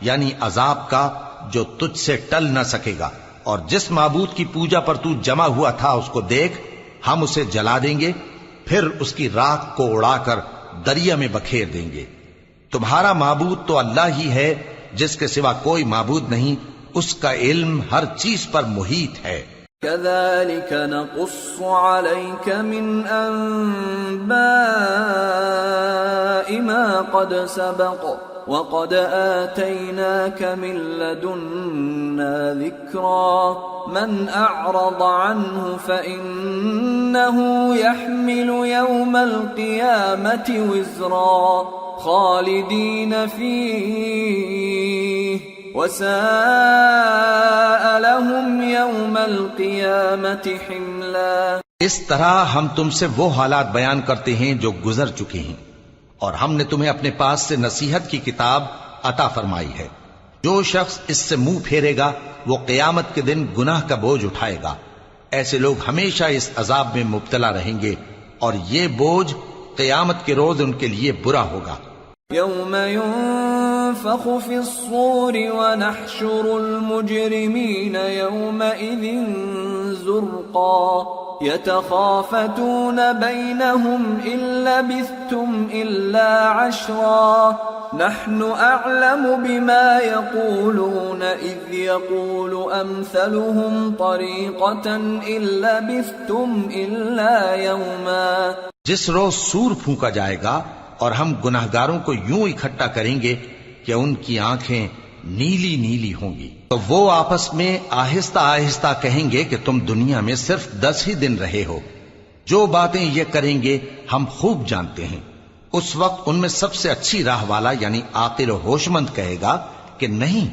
یعنی عذاب کا جو تجھ سے ٹل نہ سکے گا، اور جس معبود کی پوجا پر تو جمع ہوا تھا اس کو دیکھ، ہم اسے جلا دیں گے، پھر اس کی راکھ کو اڑا کر دریا میں بکھیر دیں گے. تمہارا معبود تو اللہ ہی ہے، جس کے سوا کوئی معبود نہیں، اس کا علم ہر چیز پر محیط ہے. كذلك نقص عليك من أنباء ما قد سبق وقد آتيناك من لدنا ذكرا من أعرض عنه فإنه يحمل يوم القيامة وزرا خالدين فيه وساء لهم يوم القيامة حملا. اس طرح ہم تم سے وہ حالات بیان کرتے ہیں جو گزر چکے ہیں، اور ہم نے تمہیں اپنے پاس سے نصیحت کی کتاب عطا فرمائی ہے. جو شخص اس سے منہ پھیرے گا وہ قیامت کے دن گناہ کا بوجھ اٹھائے گا. ایسے لوگ ہمیشہ اس عذاب میں مبتلا رہیں گے، اور یہ بوجھ قیامت کے روز ان کے لیے برا ہوگا. يوم ينفخ في الصور ونحشر المجرمين يومئذ زرقا يتخافتون بينهم إن لبثتم إلا عشرا نحن أعلم بما يقولون إذ يقول أمثلهم طريقة إن لبثتم إلا يوما. جس روز سور پھونکا جائے گا اور ہم گناہگاروں کو یوں اکٹھا کریں گے کہ ان کی آنکھیں نیلی نیلی ہوں گی، تو وہ آپس میں آہستہ آہستہ کہیں گے کہ تم دنیا میں صرف 10 ہی دن رہے ہو. جو باتیں یہ کریں گے ہم خوب جانتے ہیں. اس وقت ان میں سب سے اچھی راہ والا یعنی عاقل و ہوش مند کہے گا کہ نہیں،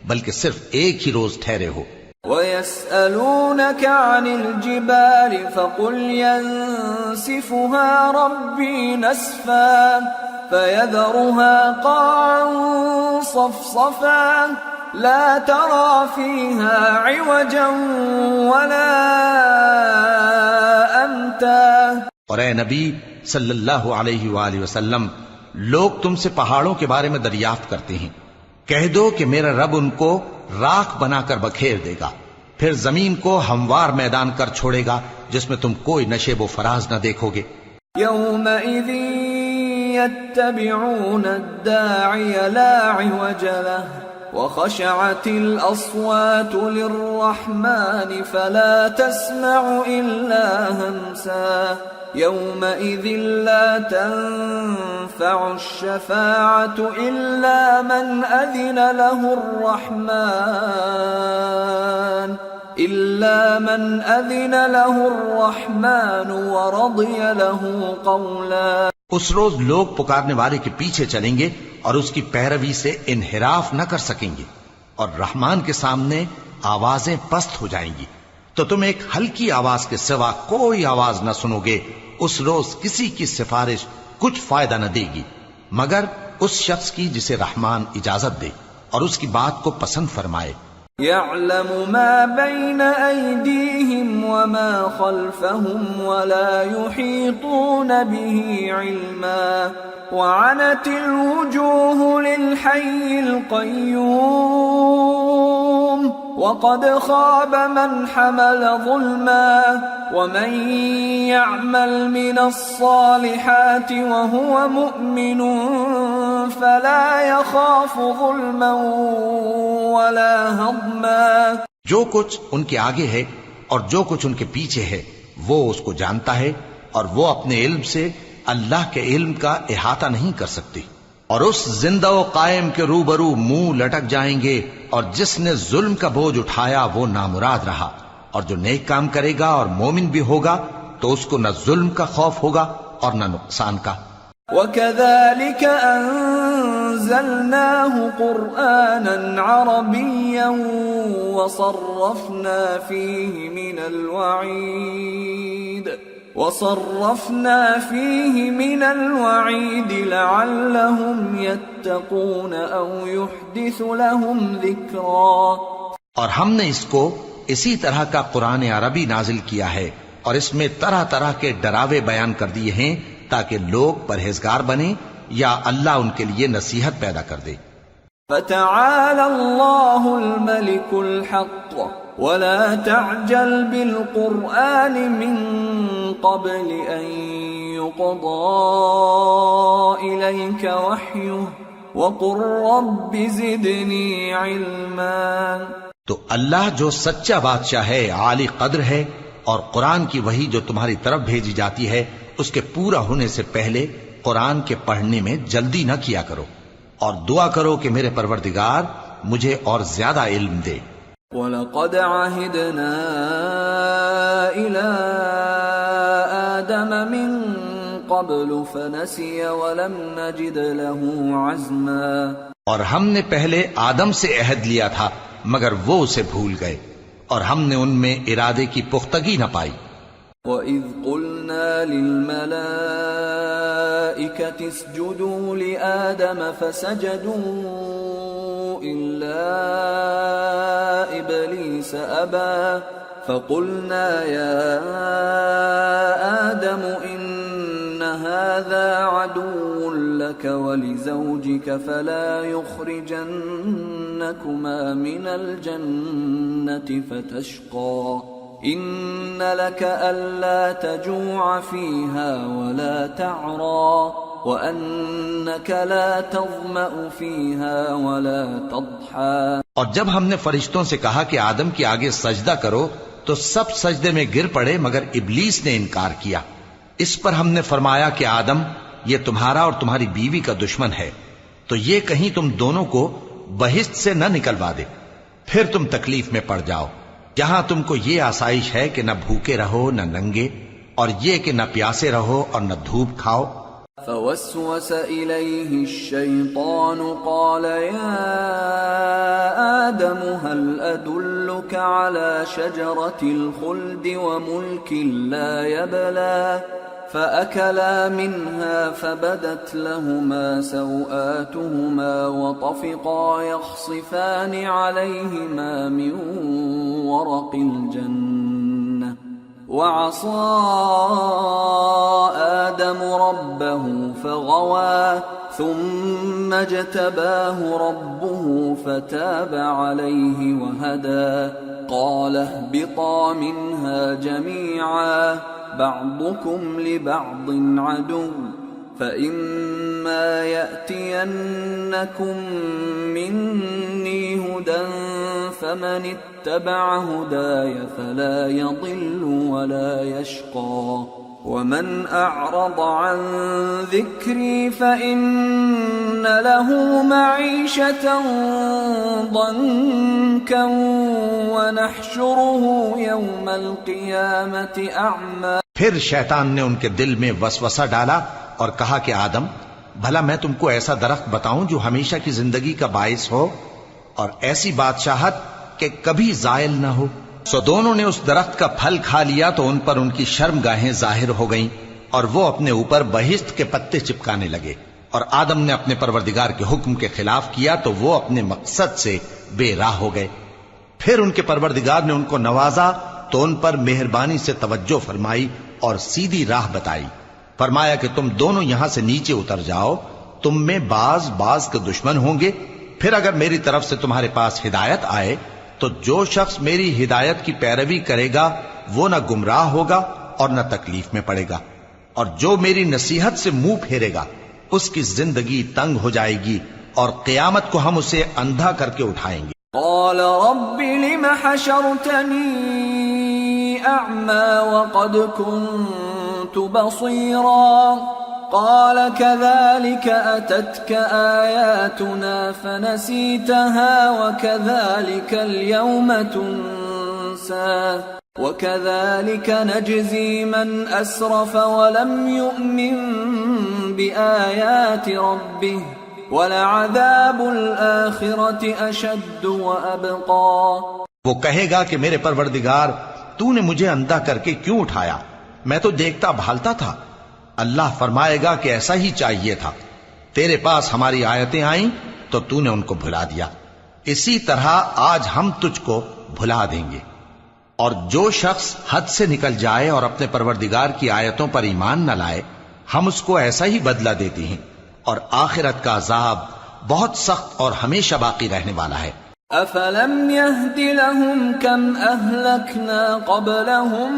بلکہ صرف ایک ہی روز ٹھہرے ہو. وَيَسْأَلُونَكَ عَنِ الْجِبَالِ فَقُلْ يَنسِفُهَا رَبِّي نَسْفًا فَيَذَرُهَا قَاعًا صَفْصَفًا لَا تَرَى فِيهَا عِوَجًا وَلَا أَمْتًا. اور اے نبی صلی اللہ علیہ وآلہ وسلم، لوگ تم سے پہاڑوں کے بارے میں دریافت کرتے ہیں. کہہ دو کہ میرا رب ان کو راکھ بنا کر بکھیر دے گا، پھر زمین کو ہموار میدان کر چھوڑے گا جس میں تم کوئی نشیب و فراز نہ دیکھو گے. يومئذ يتبعون الداعي لا عوج له وخشعت الأصوات للرحمن فلا تسمع إلا همسا يومئذ لا تنفع الشفاعة إلا من أذن له الرحمن ورضي له قولا. اس روز لوگ پکارنے والے کے پیچھے چلیں گے اور اس کی پیروی سے انحراف نہ کر سکیں گے، اور رحمان کے سامنے آوازیں پست ہو جائیں گی، تو تم ایک ہلکی آواز کے سوا کوئی آواز نہ سنو گے. اس روز کسی کی سفارش کچھ فائدہ نہ دے گی مگر اس شخص کی جسے رحمان اجازت دے اور اس کی بات کو پسند فرمائے. يعلم ما بين أيديهم وما خلفهم ولا يحيطون به علما وعنت الوجوه للحي القيوم وقد خاب من حمل ظلما ومن يعمل من الصالحات وهو مؤمن فلا يخاف ظلما ولا هضما. جو کچھ ان کے آگے ہے اور جو کچھ ان کے پیچھے ہے وہ اس کو جانتا ہے، اور وہ اپنے علم سے اللہ کے علم کا احاطہ نہیں کر سکتی. اور اس زندہ و قائم کے روبرو منہ لٹک جائیں گے، اور جس نے ظلم کا بوجھ اٹھایا وہ نامراد رہا، اور جو نیک کام کرے گا اور مومن بھی ہوگا تو اس کو نہ ظلم کا خوف ہوگا اور نہ نقصان کا. وَكَذَلِكَ أَنزَلْنَاهُ قُرْآنًا عَرَبِيًّا وَصَرَّفْنَا فِيهِ مِنَ الْوَعِيدِ لَعَلَّهُمْ يَتَّقُونَ أَوْ يُحْدِثُ لَهُمْ ذِكْرًا. اور ہم نے اس کو اسی طرح کا قرآن عربی نازل کیا ہے، اور اس میں طرح طرح کے ڈراوے بیان کر دیے ہیں تاکہ لوگ پرہیزگار بنیں یا اللہ ان کے لیے نصیحت پیدا کر دے. فَتَعَالَى اللَّهُ الْمَلِكُ الْحَقُّ وَلَا تَعْجَلْ بِالْقُرْآنِ مِنْ قَبْلِ أَنْ يُقْضَى إِلَيْكَ وَحْيُهُ وَقُلْ رَبِّ زِدْنِي عِلْمًا. تو اللہ جو سچا بادشاہ ہے، عالی قدر ہے، اور قرآن کی وحی جو تمہاری طرف بھیجی جاتی ہے اس کے پورا ہونے سے پہلے قرآن کے پڑھنے میں جلدی نہ کیا کرو، اور دعا کرو کہ میرے پروردگار مجھے اور زیادہ علم دے. وَلَقَدْ عَهِدْنَا إِلَىٰ آدَمَ مِن قَبْلُ فَنَسِيَ وَلَمْ نَجِدْ لَهُ عَزْمًا. اور ہم نے پہلے آدم سے عہد لیا تھا مگر وہ اسے بھول گئے، اور ہم نے ان میں ارادے کی پختگی نہ پائی. وَإِذْ قُلْنَا لِلْمَلَائِكَةِ اسْجُدُوا لِآدَمَ فَسَجَدُوا إِلَّا إِبْلِيسَ أَبَى فَقُلْنَا يَا آدَمُ إِنَّ هَذَا عَدُوٌّ لَكَ وَلِزَوْجِكَ فَلَا يُخْرِجَنَّكُمَا مِنَ الْجَنَّةِ فَتَشْقَى إِنَّ لَكَ أَلَّا تَجُوعَ فِيهَا وَلَا تَعْرَى وَأَنَّكَ لَا تَظْمَأُ فِيهَا وَلَا تَضْحَى. اور جب ہم نے فرشتوں سے کہا کہ آدم کے آگے سجدہ کرو تو سب سجدے میں گر پڑے مگر ابلیس نے انکار کیا. اس پر ہم نے فرمایا کہ آدم، یہ تمہارا اور تمہاری بیوی کا دشمن ہے، تو یہ کہیں تم دونوں کو بہشت سے نہ نکلوا دے، پھر تم تکلیف میں پڑ جاؤ. جہاں تم کو یہ آسائش ہے کہ نہ بھوکے رہو نہ ننگے، اور یہ کہ نہ پیاسے رہو اور نہ دھوپ کھاؤ. فوسوس إليه الشيطان قال يا آدم هل أدلك على شجرة الخلد وملك لا يبلى فأكلا منها فبدت لهما سوآتهما وطفقا يخصفان عليهما من ورق الجنة وعصى آدم ربه فغوى ثم اجتباه ربه فتاب عليه وهدى قال اهبطا منها جميعا بعضكم لبعض عدو فإما يأتينكم مني هدى فمن اتبع هداي فلا يضل ولا يشقى ومن أعرض عن ذكري فإن له معيشة ضنكا ونحشره يوم القيامة أعمى. پھر شیطان نے ان کے دل میں وسوسہ ڈالا اور کہا کہ آدم، بھلا میں تم کو ایسا درخت بتاؤں جو ہمیشہ کی زندگی کا باعث ہو اور ایسی بادشاہت کہ کبھی زائل نہ ہو. سو دونوں نے اس درخت کا پھل کھا لیا تو ان پر ان کی شرم گاہیں ظاہر ہو گئیں اور وہ اپنے اوپر بہشت کے پتے چپکانے لگے. اور آدم نے اپنے پروردگار کے حکم کے خلاف کیا تو وہ اپنے مقصد سے بے راہ ہو گئے. پھر ان کے پروردگار نے ان کو نوازا تو ان پر مہربانی سے توجہ فرمائی اور سیدھی راہ بتائی. فرمایا کہ تم دونوں یہاں سے نیچے اتر جاؤ، تم میں بعض کے دشمن ہوں گے. پھر اگر میری طرف سے تمہارے پاس ہدایت آئے تو جو شخص میری ہدایت کی پیروی کرے گا وہ نہ گمراہ ہوگا اور نہ تکلیف میں پڑے گا، اور جو میری نصیحت سے منہ پھیرے گا اس کی زندگی تنگ ہو جائے گی اور قیامت کو ہم اسے اندھا کر کے اٹھائیں گے. قال رب لم حشرتني أعمى وقد كنت بصيرا قال كذلك أتتك آياتنا فنسيتها وكذلك اليوم تنسى وكذلك نجزي من أسرف ولم يؤمن بآيات ربه وَلَعَذَابُ الْآخِرَةِ أَشَدُّ وَأَبْقَى. وہ کہے گا کہ میرے پروردگار تو نے مجھے اندھا کر کے کیوں اٹھایا، میں تو دیکھتا بھالتا تھا. اللہ فرمائے گا کہ ایسا ہی چاہیے تھا، تیرے پاس ہماری آیتیں آئیں تو تو نے ان کو بھلا دیا، اسی طرح آج ہم تجھ کو بھلا دیں گے. اور جو شخص حد سے نکل جائے اور اپنے پروردگار کی آیتوں پر ایمان نہ لائے ہم اس کو ایسا ہی بدلہ دیتے ہیں، اور آخرت کا عذاب بہت سخت اور ہمیشہ باقی رہنے والا ہے. أَفَلَمْ يَهْدِ لَهُمْ كَمْ أَهْلَكْنَا قَبْلَهُمْ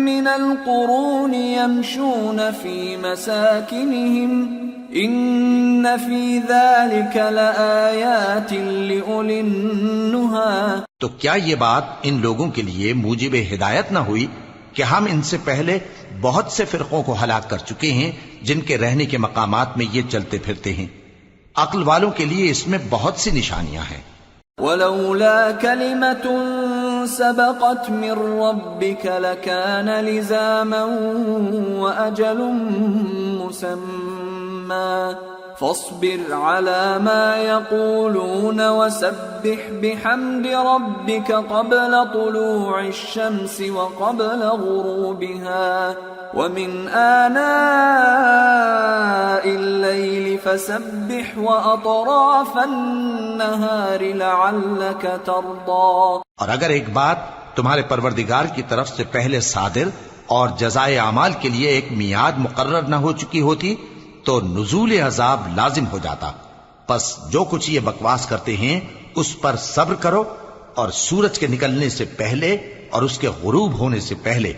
مِنَ الْقُرُونِ يَمْشُونَ فِي مَسَاكِنِهِمْ إِنَّ فِي ذَلِكَ لَآيَاتٍ لِأُولِي النُّهَى. تو کیا یہ بات ان لوگوں کے لیے موجب ہدایت نہ ہوئی کہ ہم ان سے پہلے بہت سے فرقوں کو ہلاک کر چکے ہیں جن کے رہنے کے مقامات میں یہ چلتے پھرتے ہیں. عقل والوں کے لیے اس میں بہت سی نشانیاں ہیں. وَلَوْلَا كَلِمَةٌ سَبَقَتْ مِنْ رَبِّكَ لَكَانَ لِزَامًا وَأَجَلٌ مُّسَمًّى فاصبر على ما يقولون وسبح بحمد ربك قبل طلوع الشمس وقبل غروبها ومن آناء الليل فسبح وأطراف النهار لعلك ترضى. اور اگر ایک بات تمہارے پروردگار کی طرف سے پہلے صادر اور جزائے اعمال کے لیے ایک میعاد مقرر نہ ہو چکی ہوتی تو نزول عذاب لازم ہو جاتا. پس جو کچھ یہ بکواس کرتے ہیں اس پر صبر کرو، اور سورج کے نکلنے سے پہلے اور اس کے غروب ہونے سے پہلے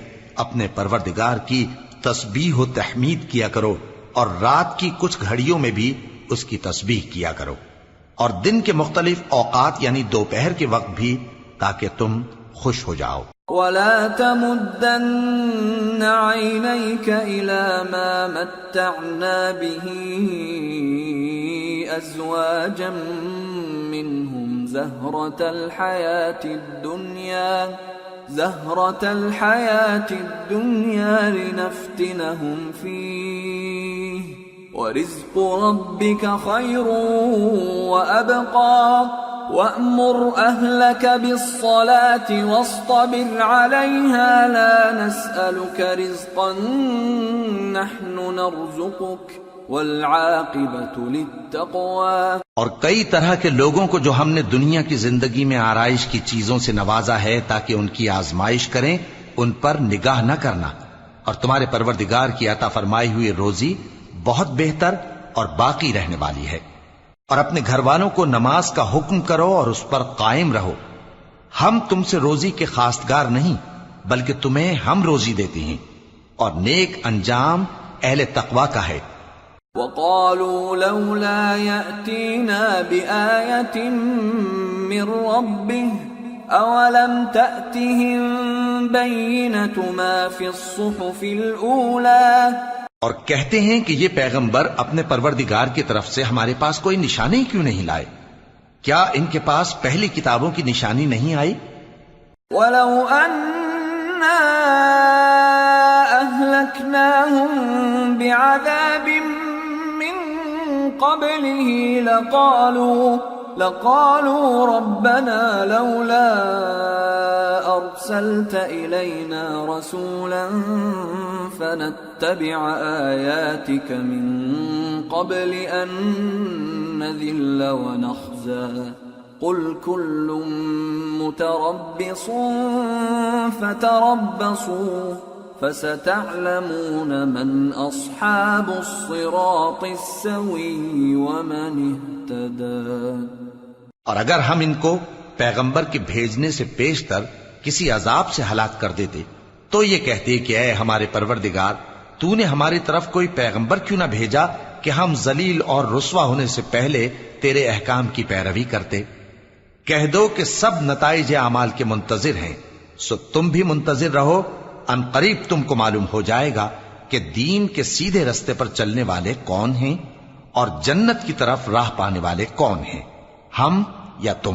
اپنے پروردگار کی تسبیح و تحمید کیا کرو، اور رات کی کچھ گھڑیوں میں بھی اس کی تسبیح کیا کرو، اور دن کے مختلف اوقات یعنی دوپہر کے وقت بھی، تاکہ تم خوش ہو جاؤ. وَلَا تَمُدَّنَّ عَيْنَيْكَ إِلَى مَا مَتَّعْنَا بِهِ أَزْوَاجًا مِّنْهُمْ زَهْرَةَ الْحَيَاةِ الدُّنْيَا لِنَفْتِنَهُمْ فِيهِ وَرِزْقُ رَبِّكَ خَيْرٌ وَأَبْقَى وَأْمُرْ أَهْلَكَ بِالصَّلَاةِ وَاصْطَبِرْ عَلَيْهَا لَا نَسْأَلُكَ رِزْقًا نَحْنُ نَرْزُقُكَ وَالْعَاقِبَةُ لِلتَّقْوَى. اور کئی طرح کے لوگوں کو جو ہم نے دنیا کی زندگی میں آرائش کی چیزوں سے نوازا ہے تاکہ ان کی آزمائش کریں، ان پر نگاہ نہ کرنا، اور تمہارے پروردگار کی عطا فرمائی ہوئی روزی بہت بہتر اور باقی رہنے والی ہے. اور اپنے گھر والوں کو نماز کا حکم کرو اور اس پر قائم رہو. ہم تم سے روزی کے خواستگار نہیں بلکہ تمہیں ہم روزی دیتے ہیں، اور نیک انجام اہل تقوی کا ہے. وَقَالُوا لَوْلَا يَأْتِينَا بِآيَةٍ مِّن رَّبِّهِ أَوَلَمْ تَأْتِهِم بَيِّنَةُ مَا فِي الصُّحُفِ الْأُولَى. اور کہتے ہیں کہ یہ پیغمبر اپنے پروردگار کی طرف سے ہمارے پاس کوئی نشانی کیوں نہیں لائے؟ کیا ان کے پاس پہلی کتابوں کی نشانی نہیں آئی؟ وَلَوْ أَنَّا أَهْلَكْنَاهُمْ بِعَذَابٍ مِّن قَبْلِهِ لَقَالُوا رَبَّنَا لَوْلَا أَرْسَلْتَ إِلَيْنَا رَسُولًا فَنَتَّبِعَ آيَاتِكَ مِن قَبْلِ أَن نَّذِلَّ وَنَخْزَىٰ قل كل متربص فتربصوا فستعلمون من أصحاب الصراط السوي ومن اهتدى۔ اور اگر ہم ان کو پیغمبر کے بھیجنے سے پیشتر کسی عذاب سے ہلاک کر دیتے تو یہ کہتے کہ اے ہمارے پروردگار، تو نے ہماری طرف کوئی پیغمبر کیوں نہ بھیجا کہ ہم ذلیل اور رسوا ہونے سے پہلے تیرے احکام کی پیروی کرتے۔ کہہ دو کہ سب نتائج اعمال کے منتظر ہیں، سو تم بھی منتظر رہو، ان قریب تم کو معلوم ہو جائے گا کہ دین کے سیدھے رستے پر چلنے والے کون ہیں اور جنت کی طرف راہ پانے والے کون ہیں، ہم یا تم۔